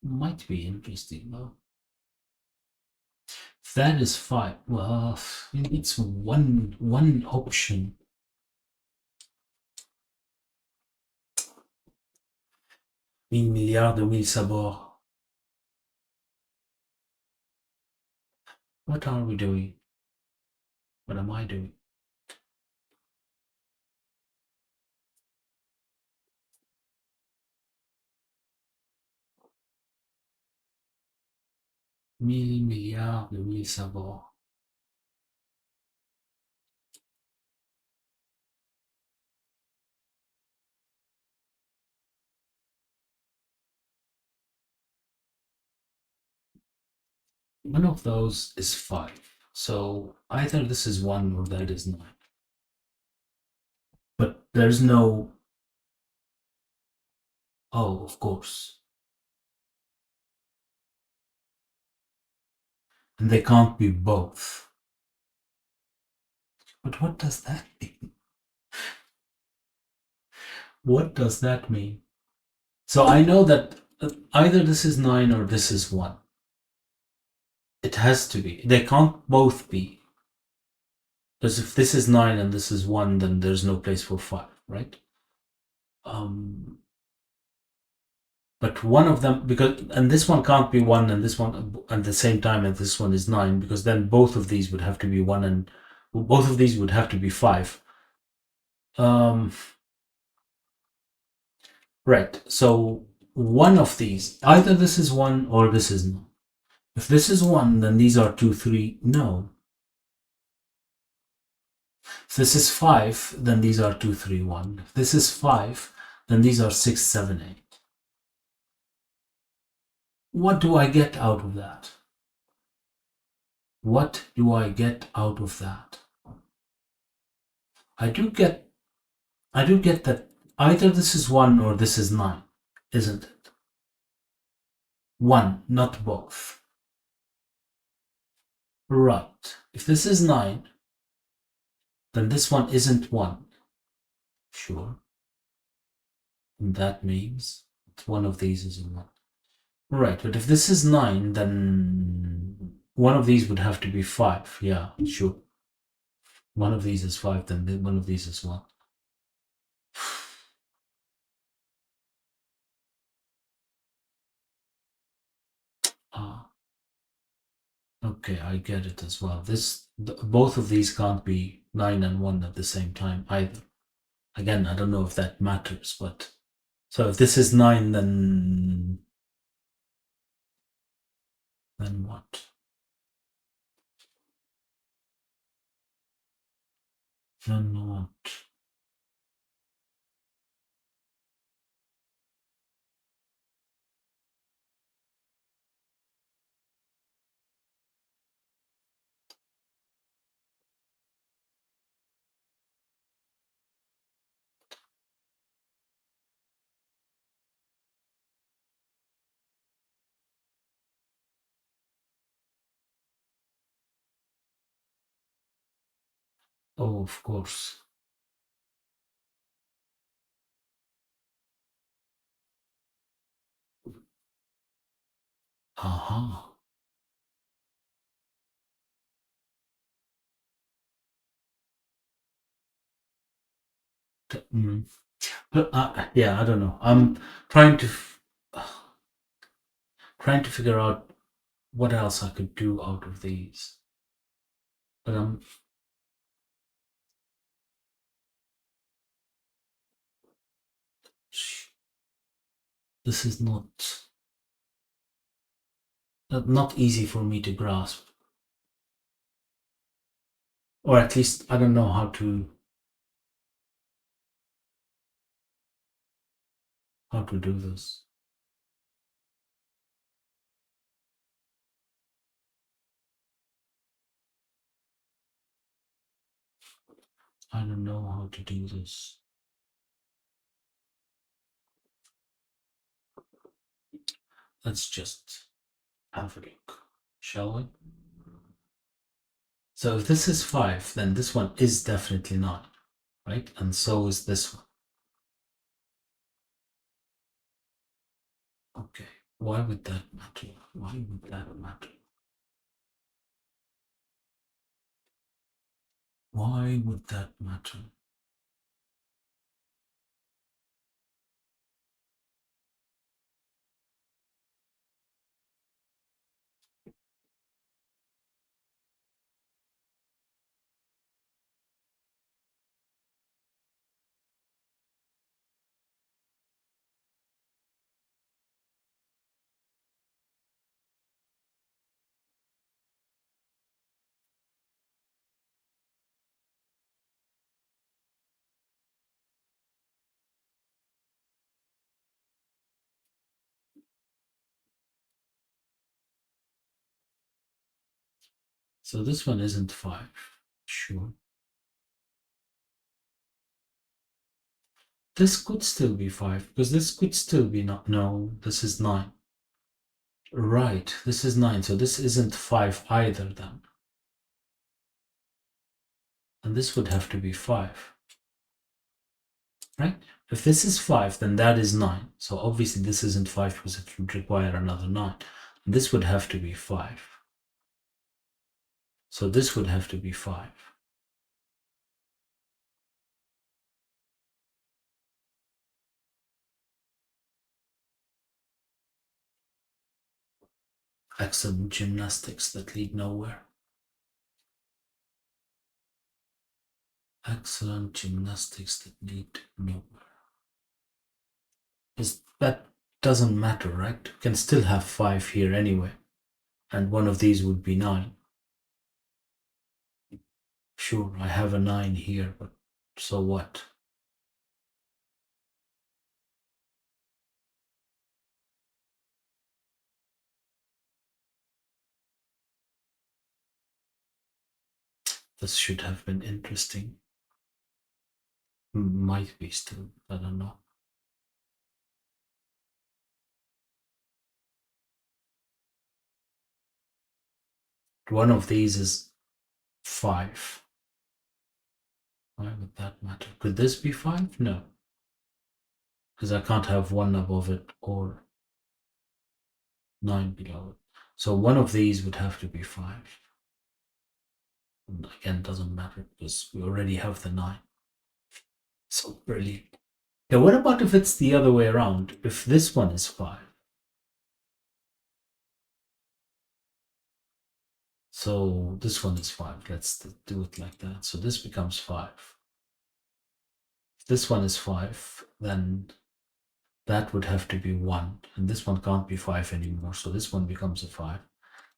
Might be interesting though. If that is 5, well, it's one option. Mille milliards de mille sabords. What are we doing? What am I doing? Mille milliards de mille sabords. One of those is 5. So either this is 1 or that is 9. But there's no. Oh, of course. And they can't be both. But what does that mean? What does that mean? So I know that either this is 9 or this is 1. It has to be. They can't both be. Because if this is 9 and this is 1, then there's no place for 5, right? But one of them, and this one can't be 1 and this one at the same time, and this one is 9, because then both of these would have to be 1 and both of these would have to be 5. Right, so one of these, either this is 1 or this is 9. If this is 1, then these are 2, 3. No. If this is 5, then these are 2, 3, 1. If this is 5, then these are 6, 7, 8. What do I get out of that? What do I get out of that? I do get that either this is 1 or this is 9, isn't it? 1, not both. Right. If this is 9, then this one isn't 1. Sure. And that means that one of these is a 1. Right, but if this is 9, then one of these would have to be 5. Yeah, sure. One of these is 5, then one of these is 1. Ah, okay, I get it as well. Both of these can't be 9 and 1 at the same time either. Again, I don't know if that matters, but so if this is 9, then what? Then what? Oh, of course. Aha. Yeah, I don't know. I'm trying to figure out what else I could do out of these. But this is not easy for me to grasp, or at least I don't know how to do this. I don't know how to do this. Let's just have a look, shall we? So if this is 5, then this one is definitely 9, right? And so is this one. Okay, why would that matter? Why would that matter? Why would that matter? So this one isn't 5, sure. This could still be 5, because this could still be not. No, this is 9. Right, this is 9, so this isn't 5 either then. And this would have to be 5. Right? If this is 5, then that is 9. So obviously this isn't 5 because it would require another 9. And this would have to be 5. So this would have to be 5. Excellent gymnastics that lead nowhere. Excellent gymnastics that lead nowhere. That doesn't matter, right? You can still have 5 here anyway. and one of these would be 9. Sure, I have a 9 here, but so what? This should have been interesting. Might be still, I don't know. One of these is 5. Why would that matter? Could this be 5? No. Because I can't have 1 above it or 9 below it. So one of these would have to be 5. And again, doesn't matter because we already have the 9. So brilliant. Now, what about if it's the other way around? If this one is 5. So this one is 5. Let's do it like that. So this becomes 5. If this one is 5, then that would have to be 1. And this one can't be 5 anymore. So this one becomes a 5.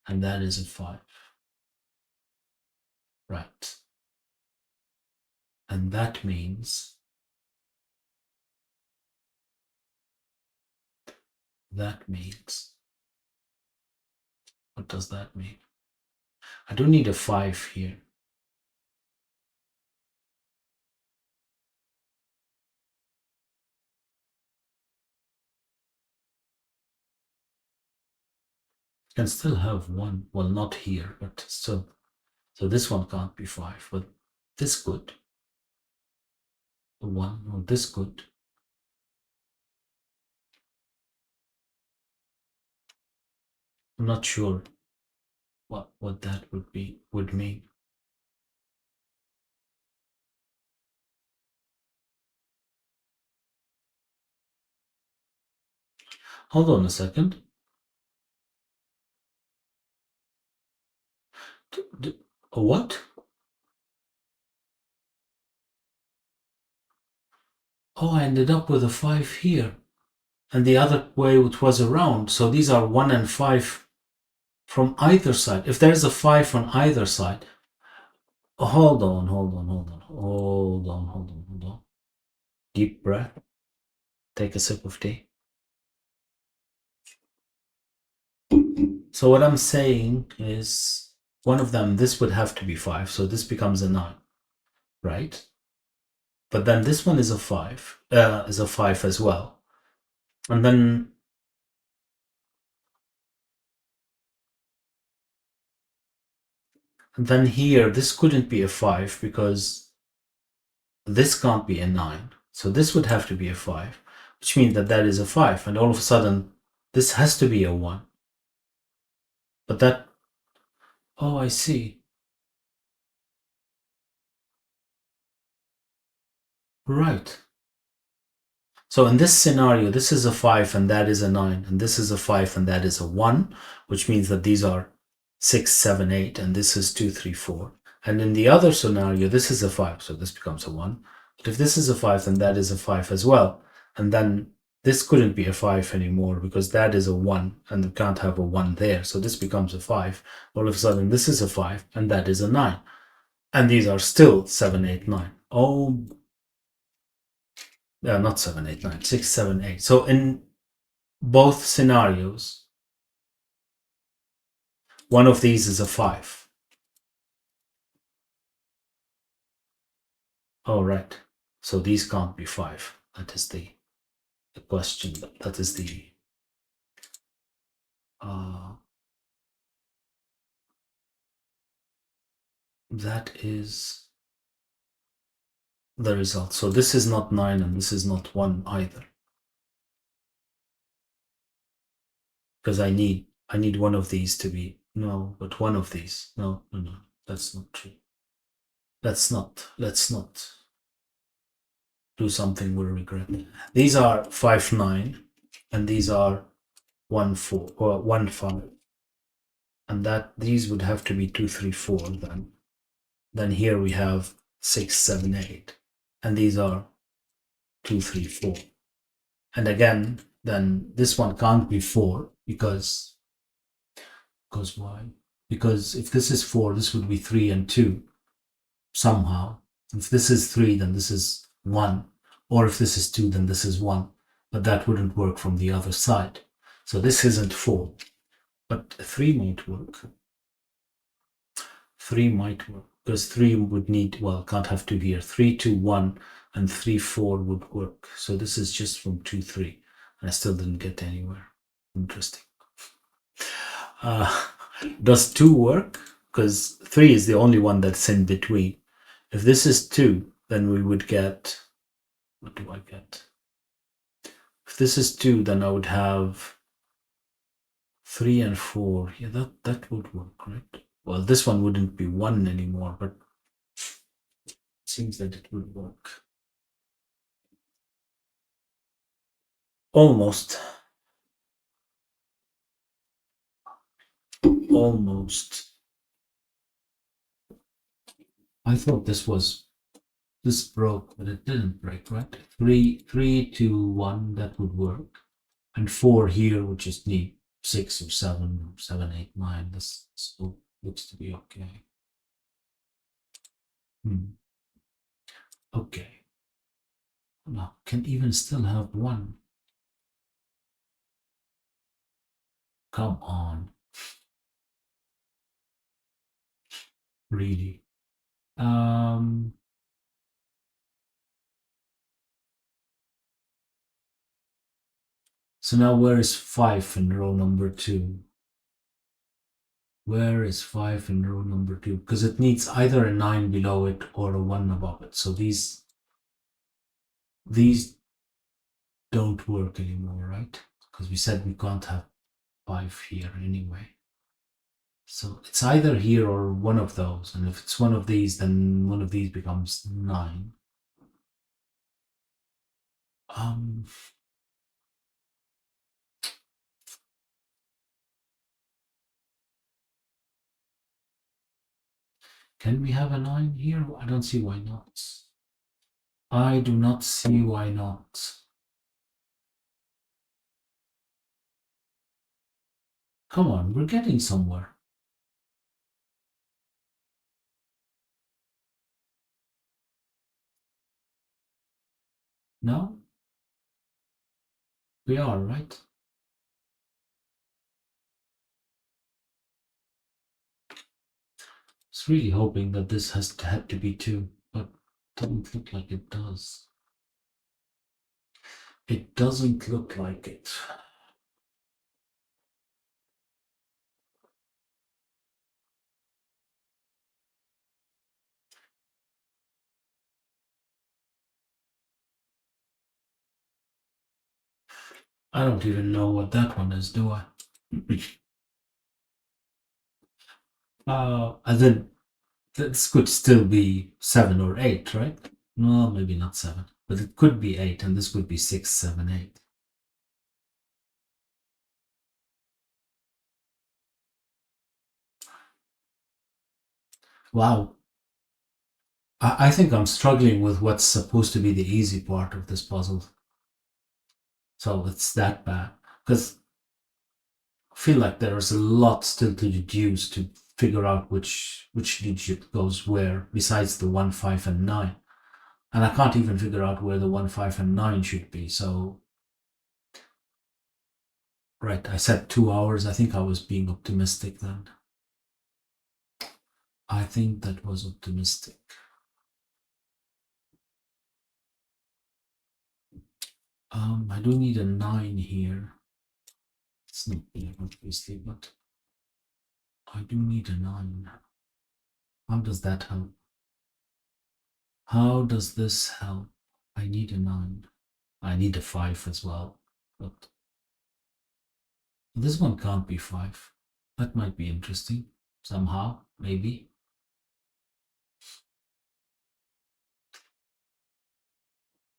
And that is a 5. Right. And that means what does that mean? I don't need a 5 here. Can still have 1. Well, not here, but still. So this one can't be 5, but this could. 1, or this could. I'm not sure what that would mean. Hold on a second. What? Oh, I ended up with a 5 here. And the other way it was around. So these are 1 and 5 from either side. If there's a 5 on either side. Hold on. Deep breath. Take a sip of tea. So what I'm saying is one of them, this would have to be 5. So this becomes a 9, right? But then this one is a 5, as well. And then here, this couldn't be a 5 because this can't be a 9. So this would have to be a 5, which means that is a 5. And all of a sudden, this has to be a 1. But that, oh, I see. Right. So in this scenario, this is a 5 and that is a 9. And this is a 5 and that is a 1, which means that these are 6, 7, 8, and this is 2, 3, 4. And in the other scenario, this is a 5, so this becomes a 1. But if this is a 5, then that is a 5 as well. And then this couldn't be a 5 anymore because that is a 1, and we can't have a 1 there. So this becomes a 5. All of a sudden, this is a 5, and that is a 9. And these are still 7, 8, 9. Oh, not 7, 8, 9, 6, 7, 8. So in both scenarios, one of these is a 5. Oh, right. So these can't be 5. That is the question. That is the that is the result. So this is not 9 and this is not 1 either. Because I need one of these to be but one of these. No, that's not true. Let's not do something we'll regret. These are 5, 9, and these are 1, 4 or 1, 5. And that these would have to be 2, 3, 4 then. Then here we have 6, 7, 8. And these are 2, 3, 4. And again, then this one can't be 4 because Because why? Because if this is 4, this would be 3 and 2 somehow. If this is 3, then this is 1. Or if this is 2, then this is 1. But that wouldn't work from the other side. So this isn't 4. But 3 might work. 3 might work. Because 3 would need, well, can't have 2 here. 3, 2, 1, and 3, 4 would work. So this is just from 2, 3. And I still didn't get anywhere. Interesting. Does 2 work? Because 3 is the only one that's in between. If this is 2, then we would get, what do I get? If this is 2, then I would have 3 and 4. Yeah, that would work, right? Well, this one wouldn't be 1 anymore, but it seems that it would work. Almost. Almost. I thought this broke, but it didn't break, right? 3, 3, 2, 1, that would work. And 4 here would just need 6 or 7, 7, 8, 9. This still looks to be okay. Okay. Now, can even still have 1. Come on. Really. So now where is 5 in row number 2? Where is 5 in row number 2? Because it needs either a 9 below it or a 1 above it. So these don't work anymore, right? Because we said we can't have 5 here anyway. So it's either here or one of those. And if it's one of these, then one of these becomes 9. Can we have a 9 here? I don't see why not. I do not see why not. Come on, we're getting somewhere. No? We are, right? I was really hoping that this had to be 2, but it doesn't look like it does. It doesn't look like it. I don't even know what that one is, do I? And then this could still be 7 or 8, right? No, maybe not 7, but it could be 8, and this would be 6, 7, 8. Wow. I think I'm struggling with what's supposed to be the easy part of this puzzle. So it's that bad. Because I feel like there's a lot still to deduce to figure out which digit goes where, besides the 1, 5, and 9. And I can't even figure out where the 1, 5, and 9 should be. So, right, I said 2 hours. I think I was being optimistic then. I think that was optimistic. I do need a 9 here. It's not there, obviously, but I do need a 9. How does that help? How does this help? I need a 9. I need a 5 as well, but this one can't be 5. That might be interesting. Somehow, maybe.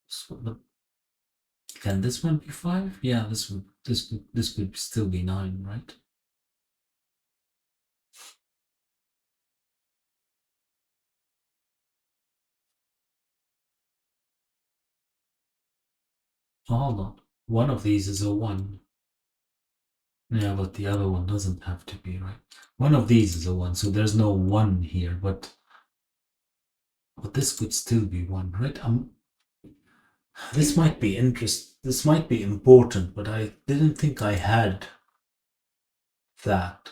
So, but can this one be 5? Yeah, this could still be 9, right? Oh, hold on. One of these is a 1. Yeah, but the other one doesn't have to be, right? One of these is a 1, so there's no 1 here, but this could still be 1, right? This might be this might be important, but I didn't think I had that.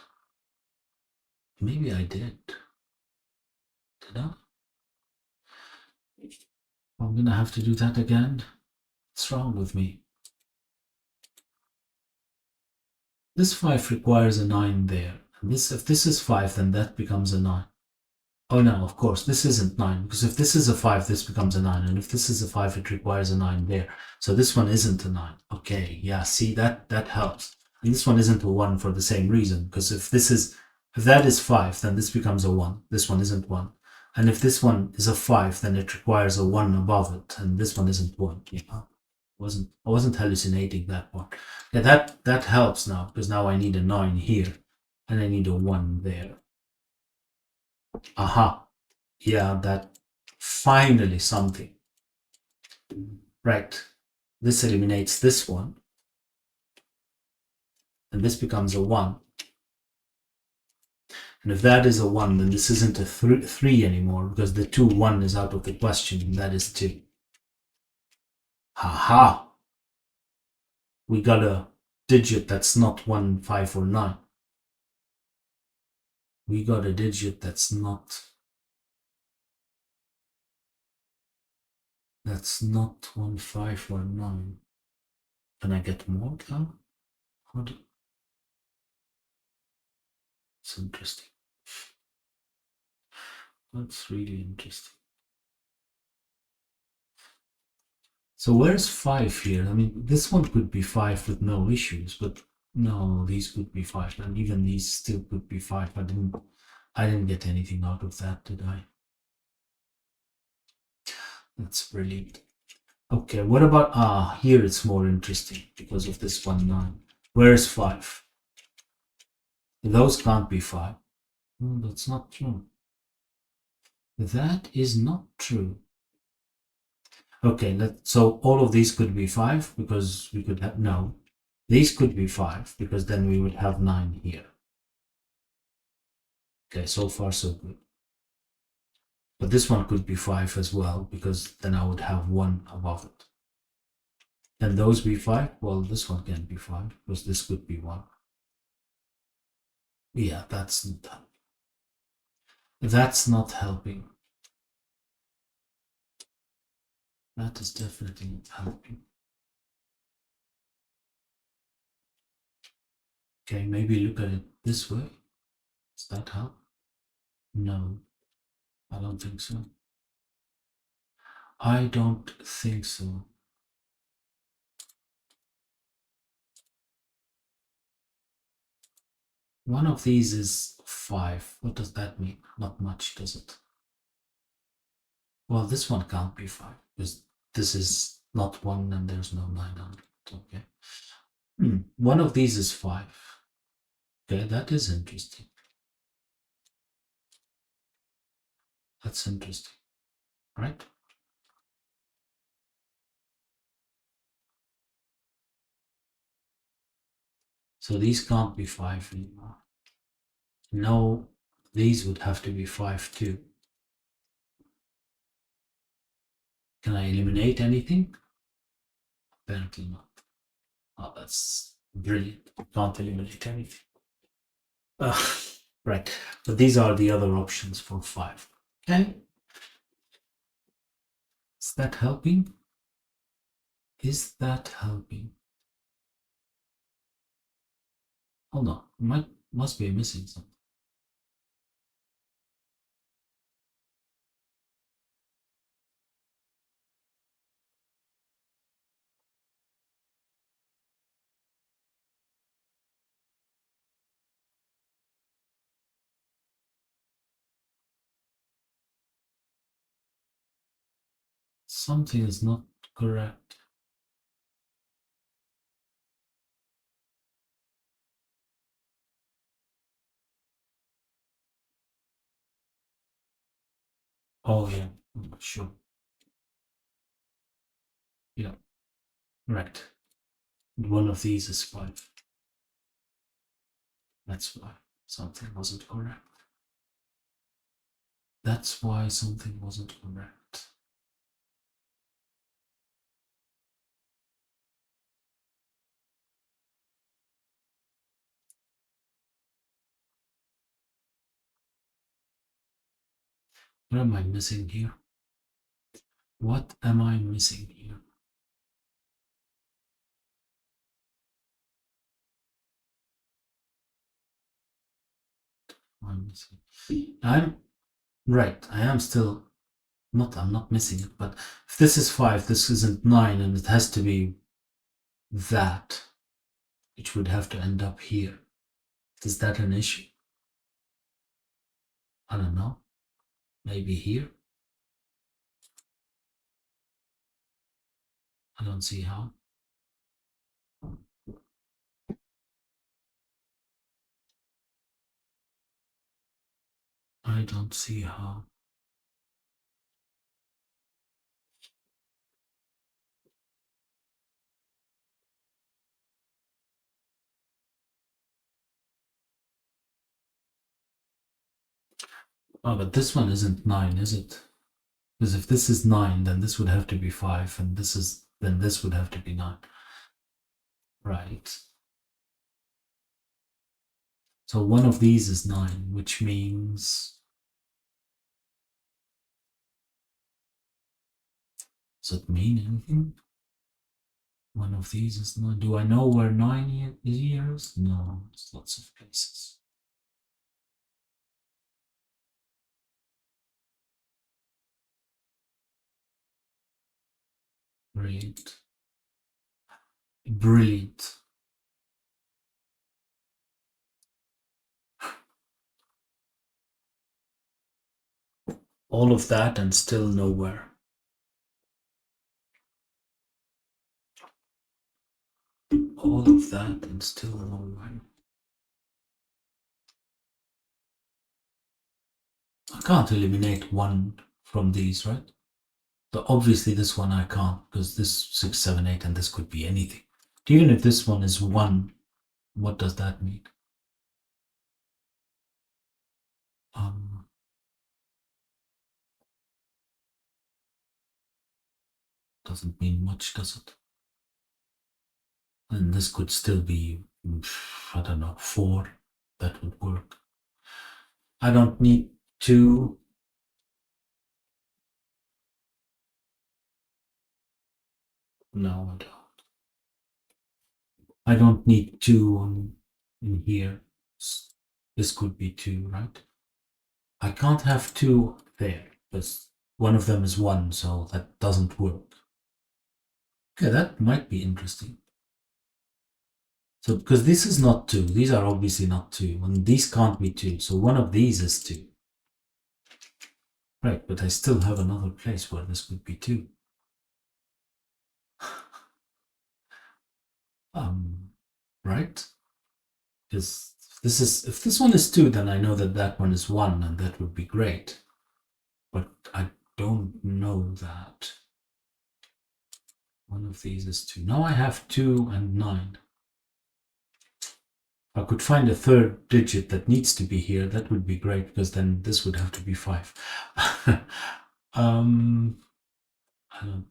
Maybe I did. Did I? I'm gonna have to do that again. What's wrong with me? This 5 requires a 9 there. And if this is 5, then that becomes a 9. Oh no, of course, this isn't 9, because if this is a 5, this becomes a 9, and if this is a 5, it requires a 9 there. So this one isn't a 9. Okay, yeah, see, that helps. And this one isn't a 1 for the same reason, because if that is 5, then this becomes a 1. This one isn't 1. And if this one is a 5, then it requires a 1 above it, and this one isn't 1. Yeah. I wasn't hallucinating that one. Yeah, that helps now, because now I need a 9 here, and I need a 1 there. Aha. Yeah, that finally something. Right. This eliminates this one. And this becomes a 1. And if that is a 1, then this isn't a 3 anymore, because the 2, 1 is out of the question, and that is 2. Haha. We got a digit that's not 1, 5, or 9. We got a digit that's not 1, 5, or 9. Can I get more now? It's interesting. That's really interesting. So where's 5 here? I mean, this one could be 5 with no issues, but no, these could be 5, and even these still could be 5. I didn't get anything out of that, did I? That's brilliant. Okay, what about, here it's more interesting because of this 1, 9. Where's 5? Those can't be 5. That's not true. That is not true. Okay, so all of these could be 5 because we could have, no. These could be 5 because then we would have 9 here. Okay, so far so good. But this one could be 5 as well because then I would have 1 above it. Can those be 5? Well, this one can be 5 because this could be 1. Yeah, that's not helping. That is definitely not helping. Okay, maybe look at it this way. Does that help? No, I don't think so. I don't think so. One of these is 5. What does that mean? Not much, does it? Well, this one can't be 5 because this is not 1 and there's no 9 on it. Okay. One of these is 5. Okay, that is interesting. That's interesting, right? So these can't be 5 anymore. No, these would have to be 5 too. Can I eliminate anything? Apparently not. Oh, that's brilliant. Can't eliminate anything. Right, but these are the other options for 5. Okay. Is that helping? Is that helping? Hold on, must be missing something. Something is not correct. Oh yeah, sure. Yeah, right. One of these is 5. That's why something wasn't correct. That's why something wasn't correct. What am I missing here? What am I missing here? I'm right. I am still not. I'm not missing it. But if this is 5, this isn't 9, and it has to be that, which would have to end up here. Is that an issue? I don't know. Maybe here. I don't see how. I don't see how. Oh, but this one isn't 9, is it? Because if this is 9, then this would have to be 5, and then this would have to be 9. Right. So one of these is 9, which means... Does it mean anything? One of these is 9. Do I know where 9 is years? No, it's lots of places. Brilliant. Brilliant. All of that and still nowhere. All of that and still nowhere. I can't eliminate one from these, right? But obviously this one I can't, because this 6, 7, 8, and this could be anything. Even if this one is 1, what does that mean? Doesn't mean much, does it? And this could still be, I don't know, 4. That would work. I don't need 2. No, I don't. I don't need 2 in here. This could be 2, right? I can't have 2 there, because one of them is 1, so that doesn't work. Okay, that might be interesting. So, because this is not 2, these are obviously not 2, and these can't be 2, so one of these is 2. Right, but I still have another place where this could be 2. Right? Because if this one is 2, then I know that that one is 1, and that would be great. But I don't know that. One of these is 2. Now I have 2 and 9. If I could find a third digit that needs to be here, that would be great, because then this would have to be 5. I don't.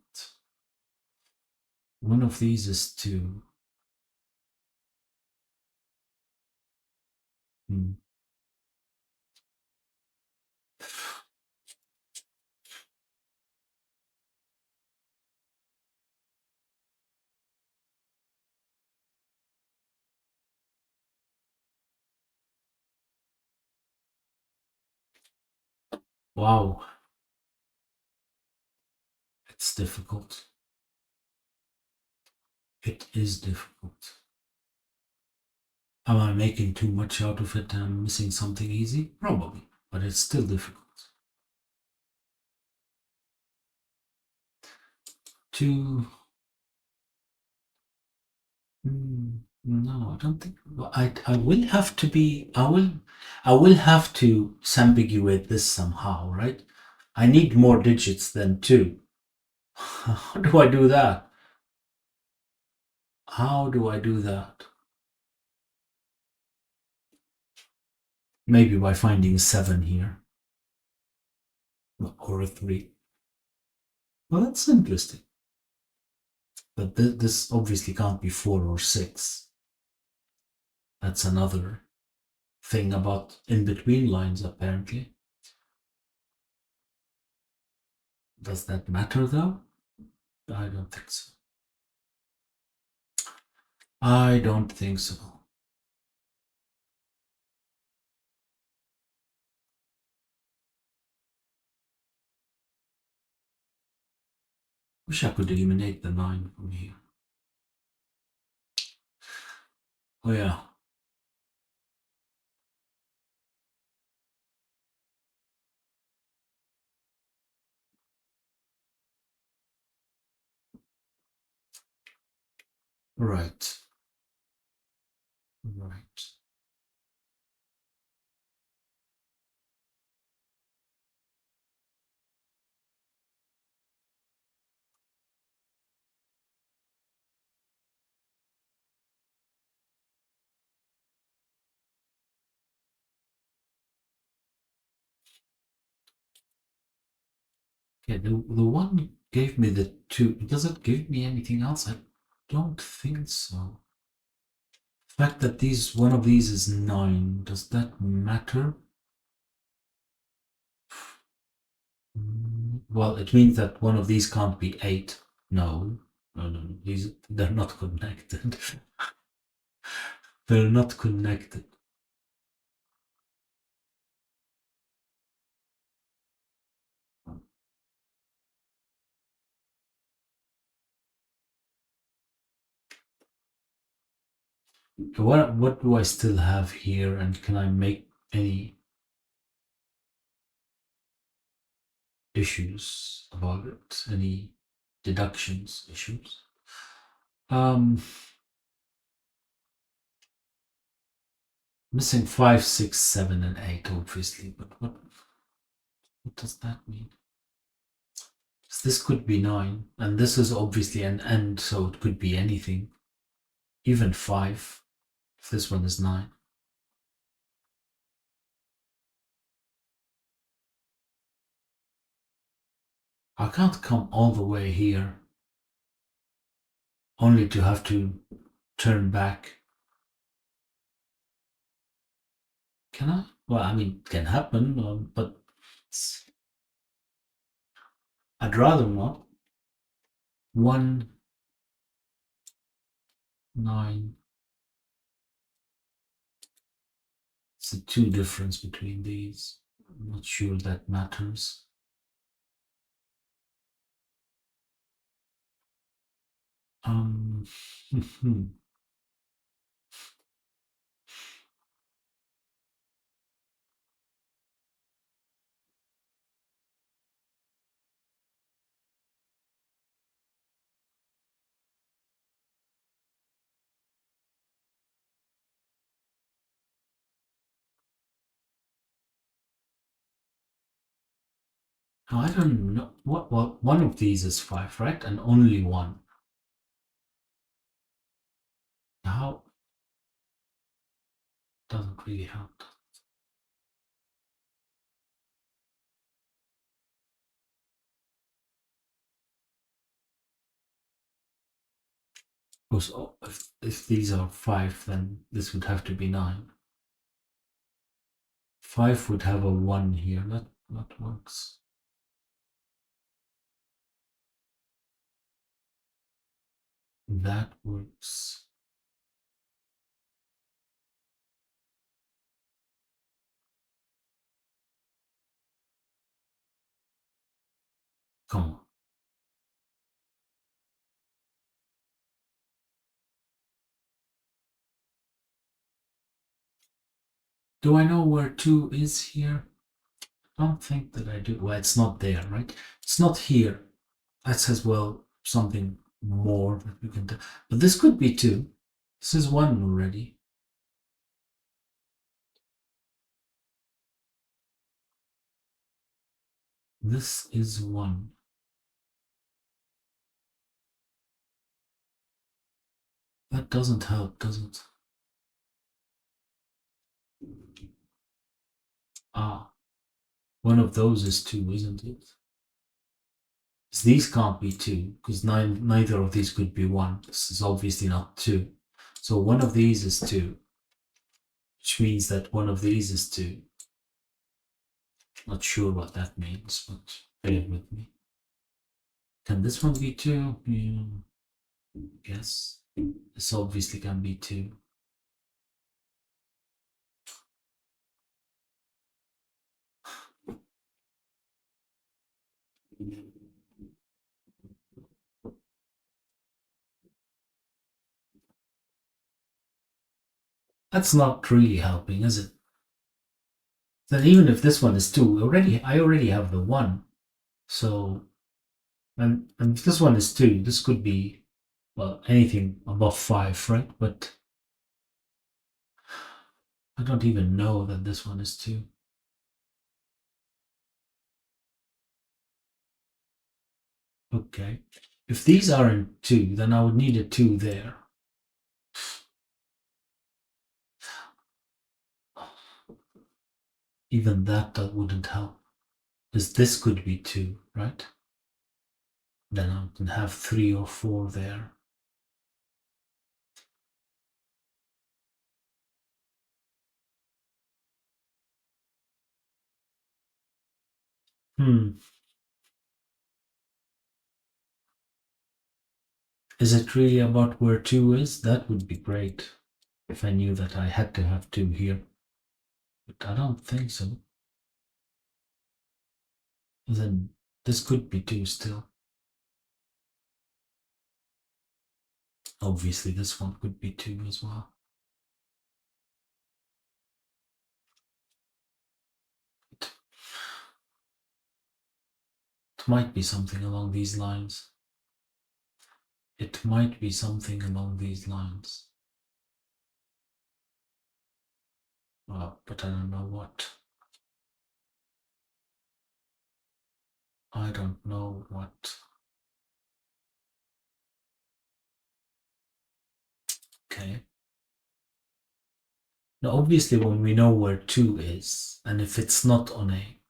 One of these is 2. Wow. It's difficult. It is difficult. Am I making too much out of it and I'm missing something easy? Probably, but it's still difficult. 2. No, I don't think. I will have to be. I will have to ambiguate this somehow, right? I need more digits than 2. How do I do that? How do I do that? Maybe by finding a 7 here. Or a 3. Well, that's interesting. But this obviously can't be 4 or 6. That's another thing about in-between lines, apparently. Does that matter, though? I don't think so. I don't think so. Wish I could eliminate the 9 from here. Oh, yeah. Right. Right. Okay, the one gave me the 2. Does it give me anything else? I don't think so. The fact that one of these is 9, does that matter? Well, it means that one of these can't be 8. No. No. They're not connected. They're not connected. What do I still have here, and can I make any issues about it? Any deductions issues? Missing 5, 6, 7, and 8, obviously, but what does that mean? This could be 9, and this is obviously an end, so it could be anything. Even 5, if this one is 9. I can't come all the way here, only to have to turn back. Can I? Well, I mean, it can happen, but I'd rather not. 1, 9. It's a 2 difference between these. I'm not sure that matters. I don't know. What one of these is 5, right? And only one. How? Doesn't really help. Because if these are 5, then this would have to be 9. 5 would have a 1 here. That works. That works. Come on. Do I know where 2 is here? I don't think that I do. Well, it's not there, right? It's not here. That says, well, something more that we can do. But this could be 2. This is 1 already. This is 1. That doesn't help, does it? Ah, one of those is 2, isn't it? 'Cause these can't be 2, because neither of these could be 1. This is obviously not 2. So one of these is 2, which means that one of these is 2. Not sure what that means, but bear with me. Can this one be 2? Yeah. Yes. This obviously can be 2. That's not really helping, is it? Then even if this one is 2, I already have the 1. So, and if this one is 2, this could be, well, anything above 5, right? But I don't even know that this one is 2. Okay. If these aren't 2, then I would need a 2 there. Even that wouldn't help. Because this could be 2, right? Then I can have 3 or 4 there. Is it really about where 2 is? That would be great if I knew that I had to have 2 here. But I don't think so. Then this could be 2 still. Obviously, this one could be 2 as well. It might be something along these lines. It might be something along these lines. But I don't know what. I don't know what. Okay. Now, obviously, when we know where 2 is, and if it's not on A,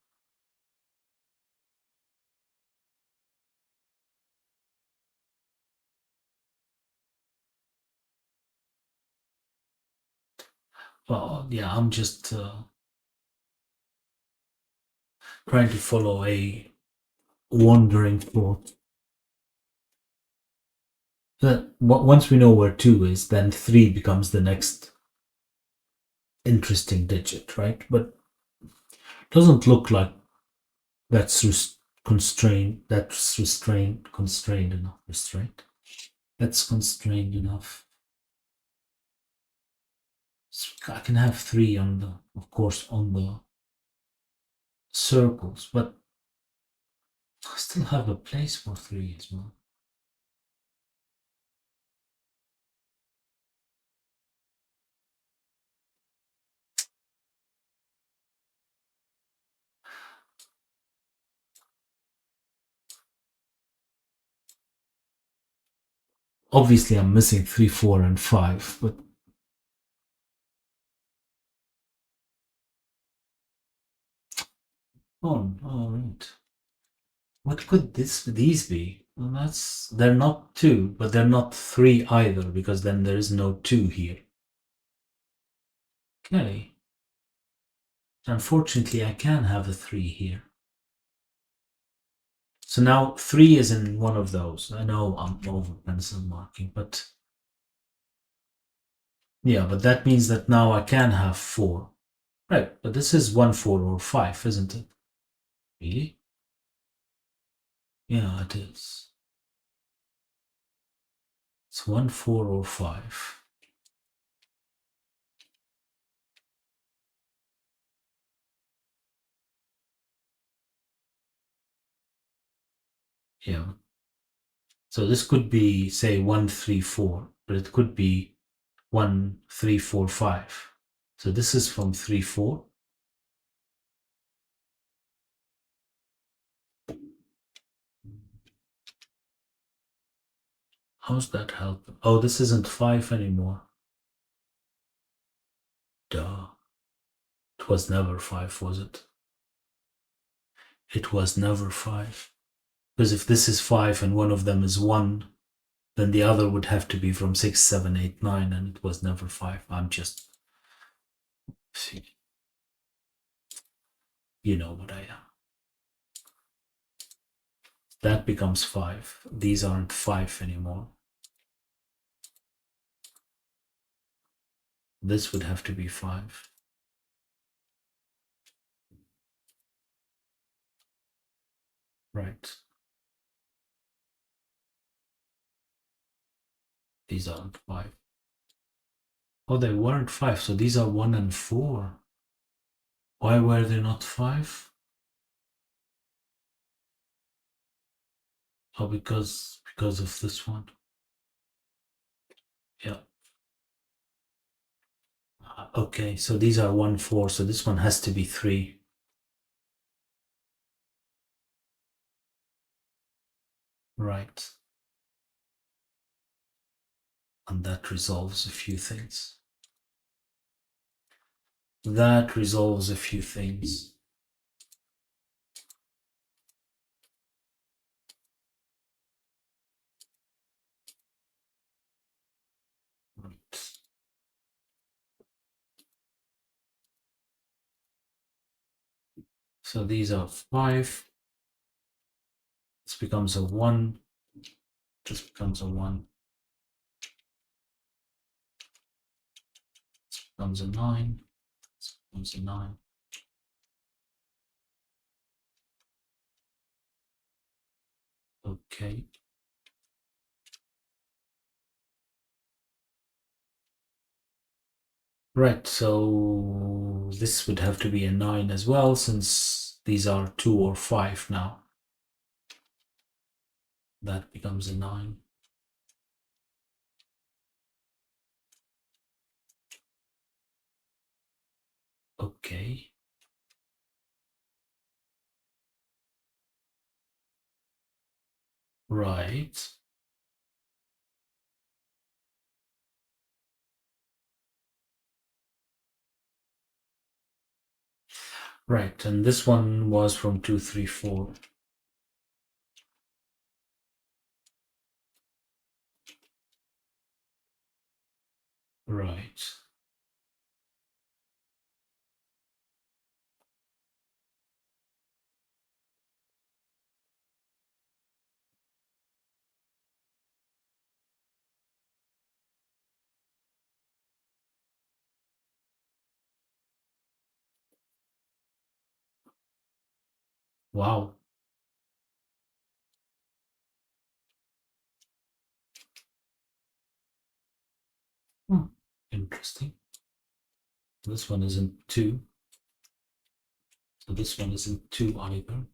well, yeah, I'm just trying to follow a wandering thought. Once we know where 2 is, then 3 becomes the next interesting digit, right? But it doesn't look like constrained enough. Restraint. That's constrained enough. So I can have 3 on the, of course, on the circles, but I still have a place for 3 as well. Obviously, I'm missing 3, 4, and 5, but all right. What could these be? Well, they're not 2, but they're not 3 either, because then there is no 2 here. Okay. Unfortunately, I can have a 3 here. So now 3 is in one of those. I know I'm over pencil marking, but yeah, but that means that now I can have 4. Right, but this is 1, 4, or 5, isn't it? Really? Yeah, it is. It's 1, 4, or 5. Yeah. So this could be, say, 1, 3, 4, but it could be 1, 3, 4, 5. So this is from 3, 4. How's that help? Oh, this isn't 5 anymore. Duh. It was never 5, was it? It was never 5. Because if this is 5 and one of them is 1, then the other would have to be from 6, 7, 8, 9, and it was never 5. I'm just. See, you know what I am. That becomes 5. These aren't 5 anymore. This would have to be 5. Right. These aren't 5. Oh, they weren't 5, so these are 1 and 4. Why were they not 5? Oh, because of this one. Yeah. Okay, so these are 1, 4, so this one has to be 3. Right. And that resolves a few things. That resolves a few things. Right. So these are 5. This becomes a 1. This becomes a 1. This becomes a 9. This becomes a 9. Okay. Right, so this would have to be a 9 as well, since these are 2 or 5 now. That becomes a 9. Okay. Right. Right, and this one was from 2, 3, 4. Right. Wow. Interesting. This one isn't 2. So this one isn't 2 either.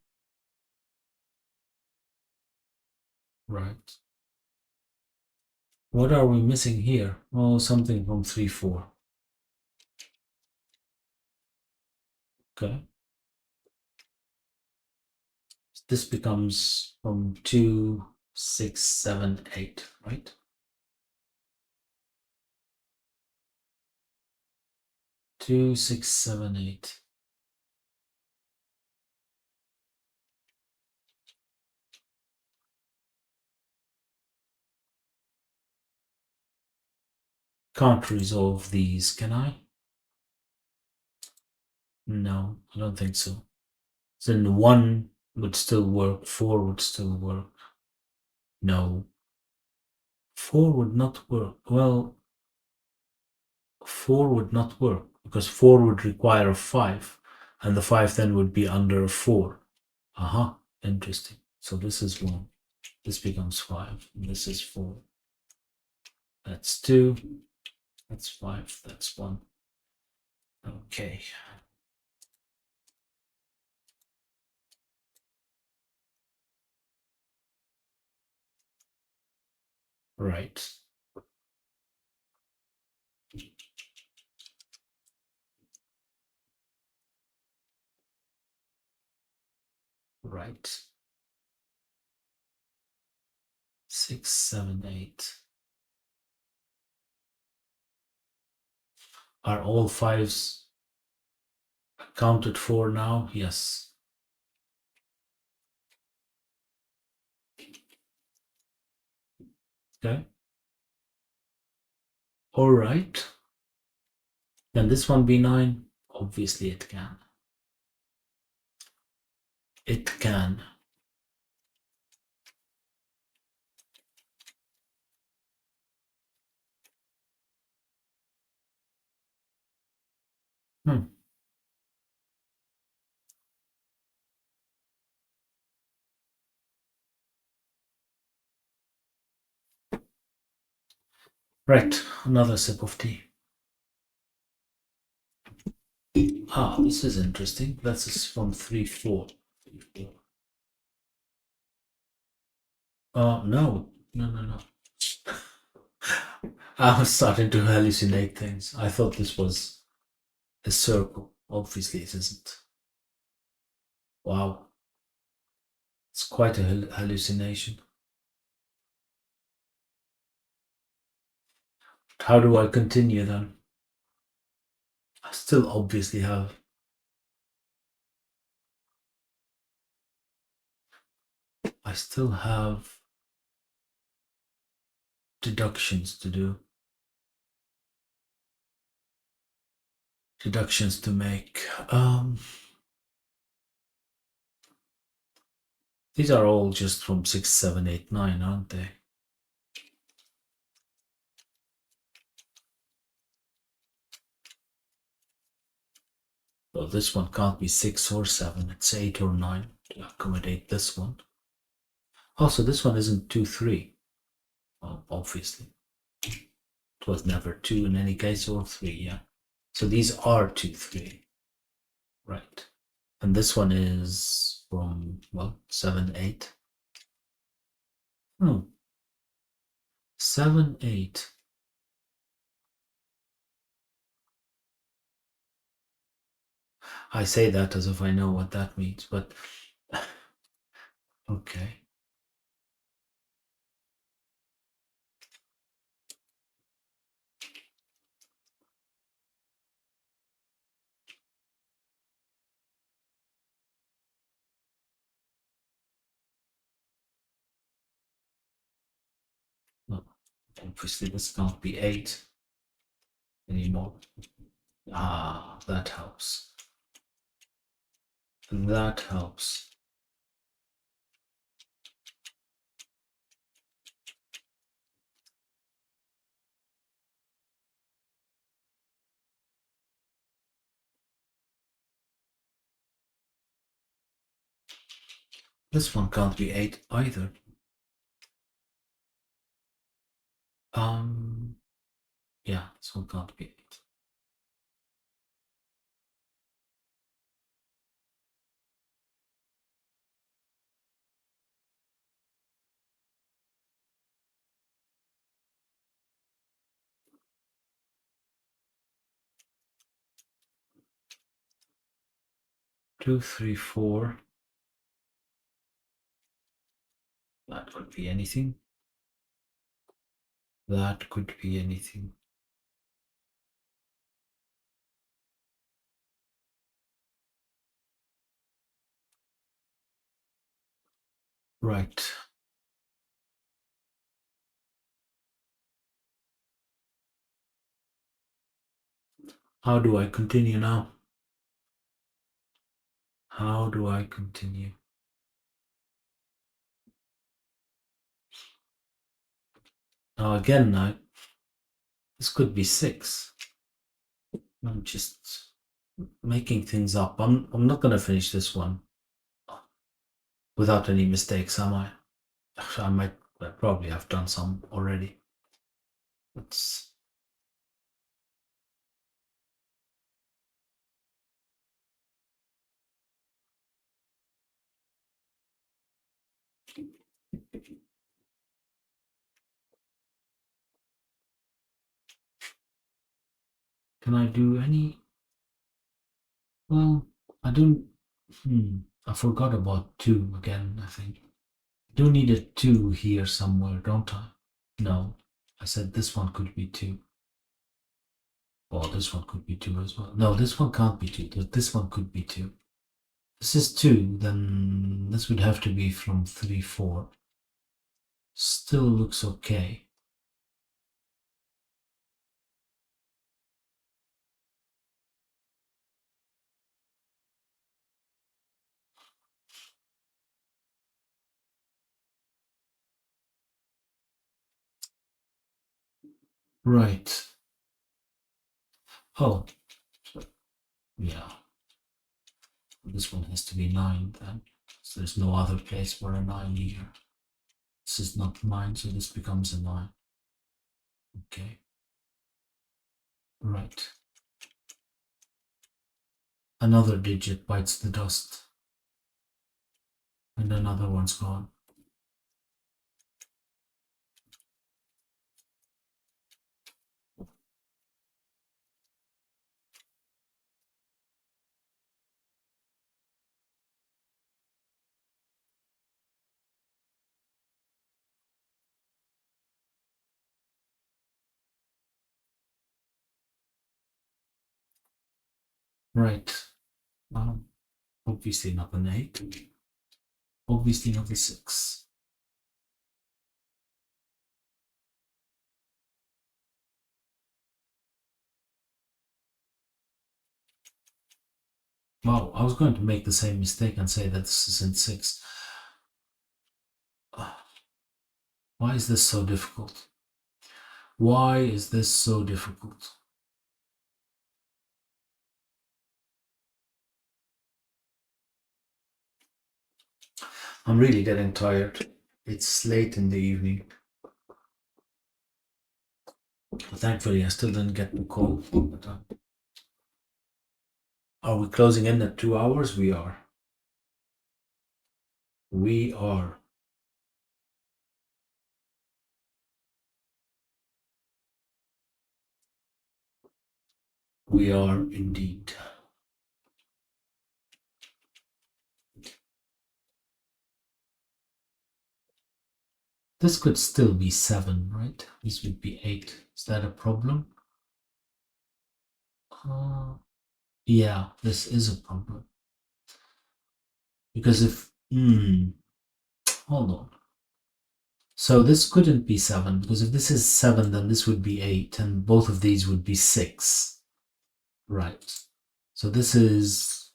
Right. What are we missing here? Oh, something from 3, 4. Okay. This becomes from 2, 6, 7, 8, right? 2, 6, 7, 8. Can't resolve these, can I? No, I don't think so. Then 1 would still work, 4 would still work. No. 4 would not work. Well, 4 would not work because 4 would require a 5, and the 5 then would be under a 4. Aha, interesting. So this is 1. This becomes 5. And this is 4. That's 2. That's 5. That's 1. Okay. Right. Right. 6, 7, 8. Are all 5s? Counted 4 now, yes. Okay. All right. Can this one be 9? Obviously it can. It can. Hmm. Right, another sip of tea. Ah, this is interesting. That's from 3 4. No, no, no, no. I was starting to hallucinate things. I thought this was a circle. Obviously, it isn't. Wow, it's quite a hallucination. How do I continue then? I still obviously have. I still have deductions to do. Deductions to make. These are all just from 6, 7, 8, 9, aren't they? Well, this one can't be 6 or 7, it's 8 or 9 to accommodate this one. Also, this one isn't 2, 3. Well, obviously. It was never 2 in any case, or 3, yeah. So these are 2, 3. Right. And this one is from, well, 7, 8. 7, 8. I say that as if I know what that means, but okay. Well, obviously, this can't be 8 anymore. Ah, that helps. That helps. This one can't be 8 either. Yeah, this one can't be 8. Two, three, 4. That could be anything. That could be anything. Right. How do I continue now? How do I continue? Now again, this could be 6. I'm just making things up. I'm not gonna finish this one without any mistakes, am I? I probably have done some already. Let's Can I do any? Well, I don't. I forgot about 2 again, I think. I do need a 2 here somewhere, don't I? No. I said this one could be 2. Oh, this one could be 2 as well. No, this one can't be 2. This one could be 2. This is 2, then this would have to be from 3, 4. Still looks okay. Right. Oh, yeah. This one has to be 9 then. So there's no other place for a 9 here. This is not 9, so this becomes a 9. Okay. Right. Another digit bites the dust. And another one's gone. Right. Obviously not an 8. Obviously not a 6. Wow, I was going to make the same mistake and say that this is in 6. Why is this so difficult? Why is this so difficult? I'm really getting tired. It's late in the evening. Thankfully, I still didn't get the call. But, are we closing in at 2 hours? We are. We are. We are indeed. This could still be 7, right? This would be 8. Is that a problem? Yeah, this is a problem. Because if. Hold on. So this couldn't be 7, because if this is 7, then this would be 8, and both of these would be 6. Right. So this is.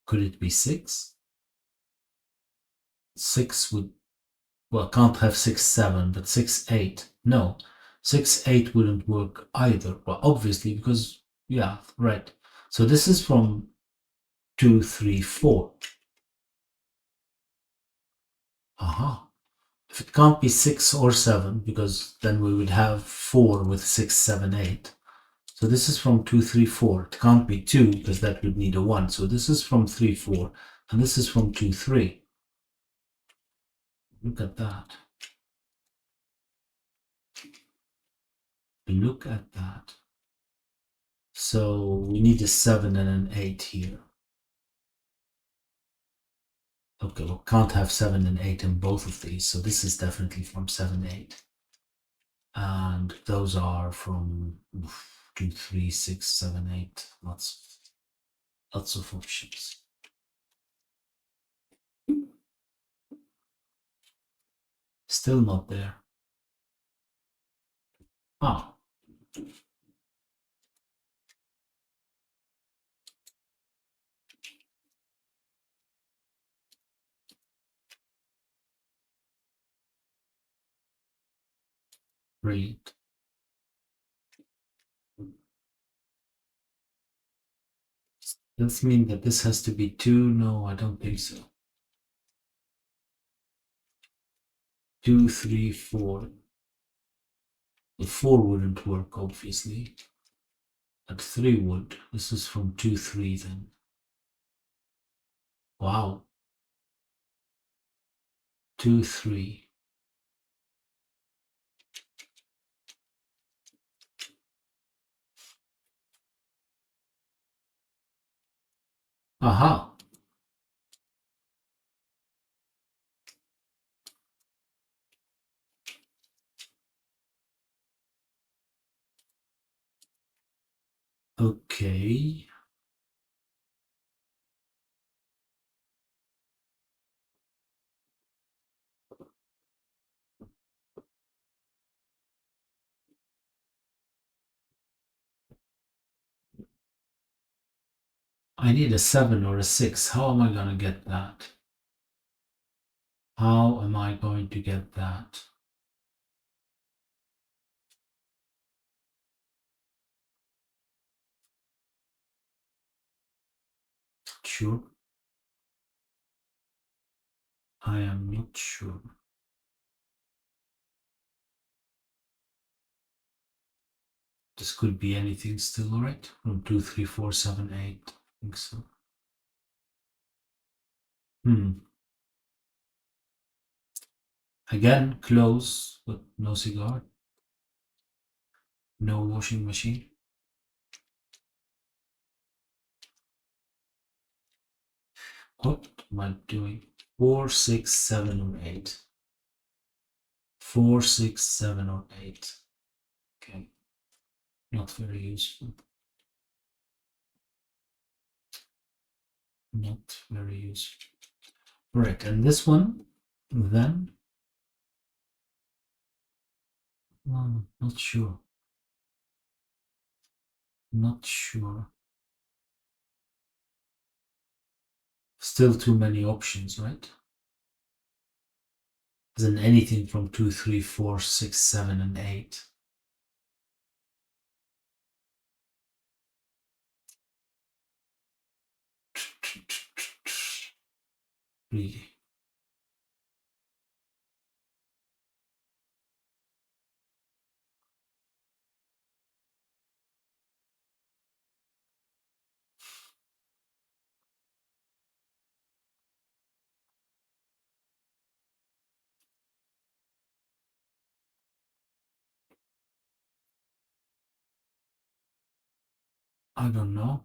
Could it be 6? 6 would. Well, can't have 6, 7, but 6, 8. No. 6, 8 wouldn't work either. Well, obviously, because. Yeah, right. So this is from 2, 3, 4. Aha. If it can't be 6 or 7, because then we would have 4 with 6, 7, 8. So this is from 2, 3, 4. It can't be 2 because that would need a 1. So this is from 3, 4. And this is from 2, 3. Look at that. Look at that. So we need a 7 and an 8 here. Okay, well, can't have 7 and 8 in both of these. So this is definitely from 7, 8. And those are from 2, 3, 6, 7, 8. Lots of options. Still not there. Ah. Brilliant. Does this mean that this has to be 2? No, I don't think so. 2, 3, 4. The 4 wouldn't work, obviously. But 3 would. This is from 2, 3 then. Wow. 2, 3. Aha. Okay. I need a 7 or a 6. How am I going to get that? How am I going to get that? Sure. I am not sure. This could be anything still, right? From 2, 3, 4, 7, 8. I think so. Again, close, but no cigar. No washing machine. What am I doing? 4, 6, 7, or 8. 4, 6, 7, or 8. Okay. Not very useful. Not very useful. Right, and this one, then? Not sure. Not sure. Still too many options, right? Isn't anything from 2, 3, 4, 6, 7, and 8. Really? I don't know.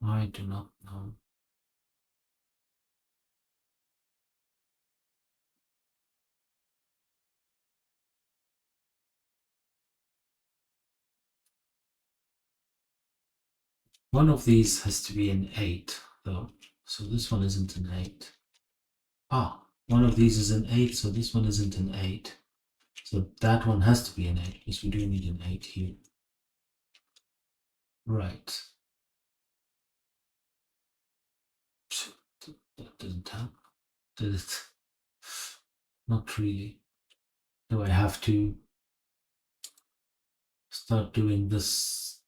I do not know. One of these has to be an 8, though. So this one isn't an 8. Ah, one of these is an 8, so this one isn't an 8. So that one has to be an 8, because we do need an 8 here. Right. That doesn't help. Did it? Not really. Do I have to start doing this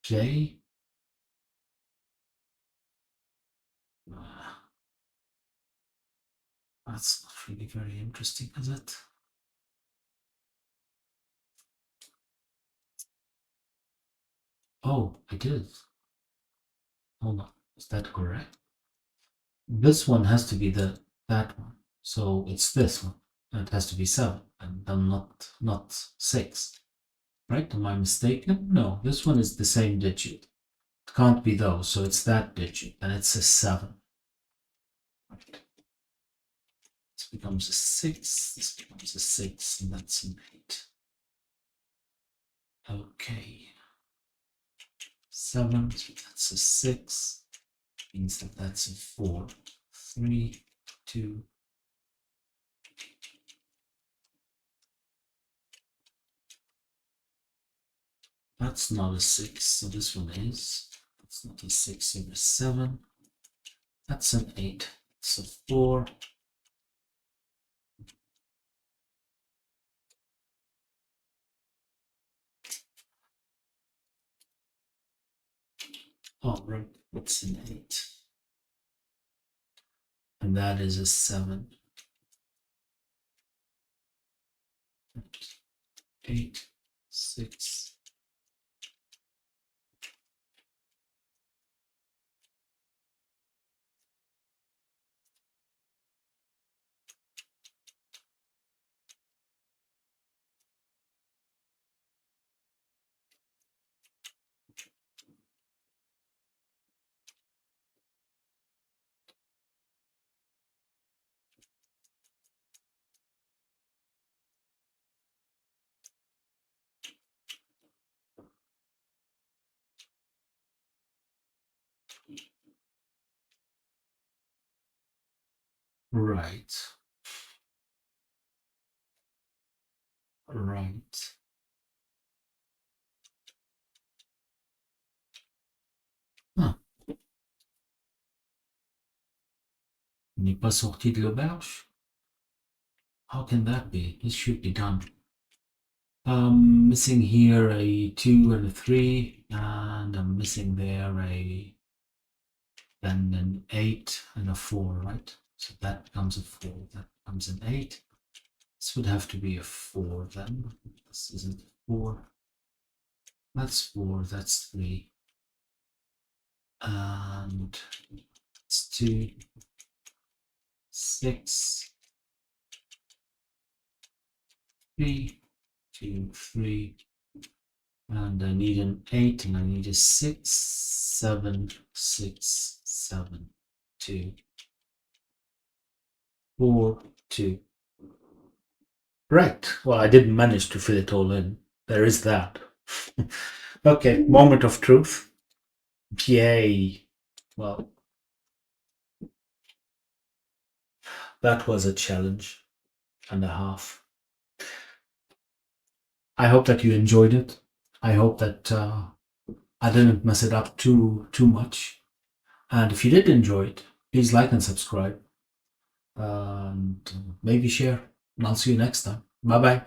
J? That's not really very interesting, is it? Oh, I did. Hold on. Is that correct? This one has to be that one. So it's this one. It has to be 7 and then not 6. Right? Am I mistaken? No, this one is the same digit. It can't be those, so it's that digit, and it's a 7. Right. This becomes a 6, this becomes a 6, and that's an 8. Okay. 7, so that's a 6. Means that that's a 4. 3, 2. That's not a 6, so this one is. That's not a 6 or a 7. That's an 8. It's a 4. Oh, right. It's an 8. And that is a 7. 8, 6. Right. Right. Ah, n'est pas sorti de l'auberge? How can that be? This should be done. Missing here a 2 and a 3, and I'm missing there then an 8 and a 4, right? So that becomes a 4, that becomes an 8. This would have to be a 4 then. This isn't 4. That's 4, that's 3. And it's 2, 6, 3, 2, 3. And I need an 8 and I need a 6, 7, 6, 7, 2, 4, 2. Right. Well, I didn't manage to fit it all in. There is that. Okay, moment of truth. Yay. Well, that was a challenge and a half. I hope that you enjoyed it. I hope that I didn't mess it up too much. And if you did enjoy it, please like and subscribe. And maybe share. And I'll see you next time. Bye bye.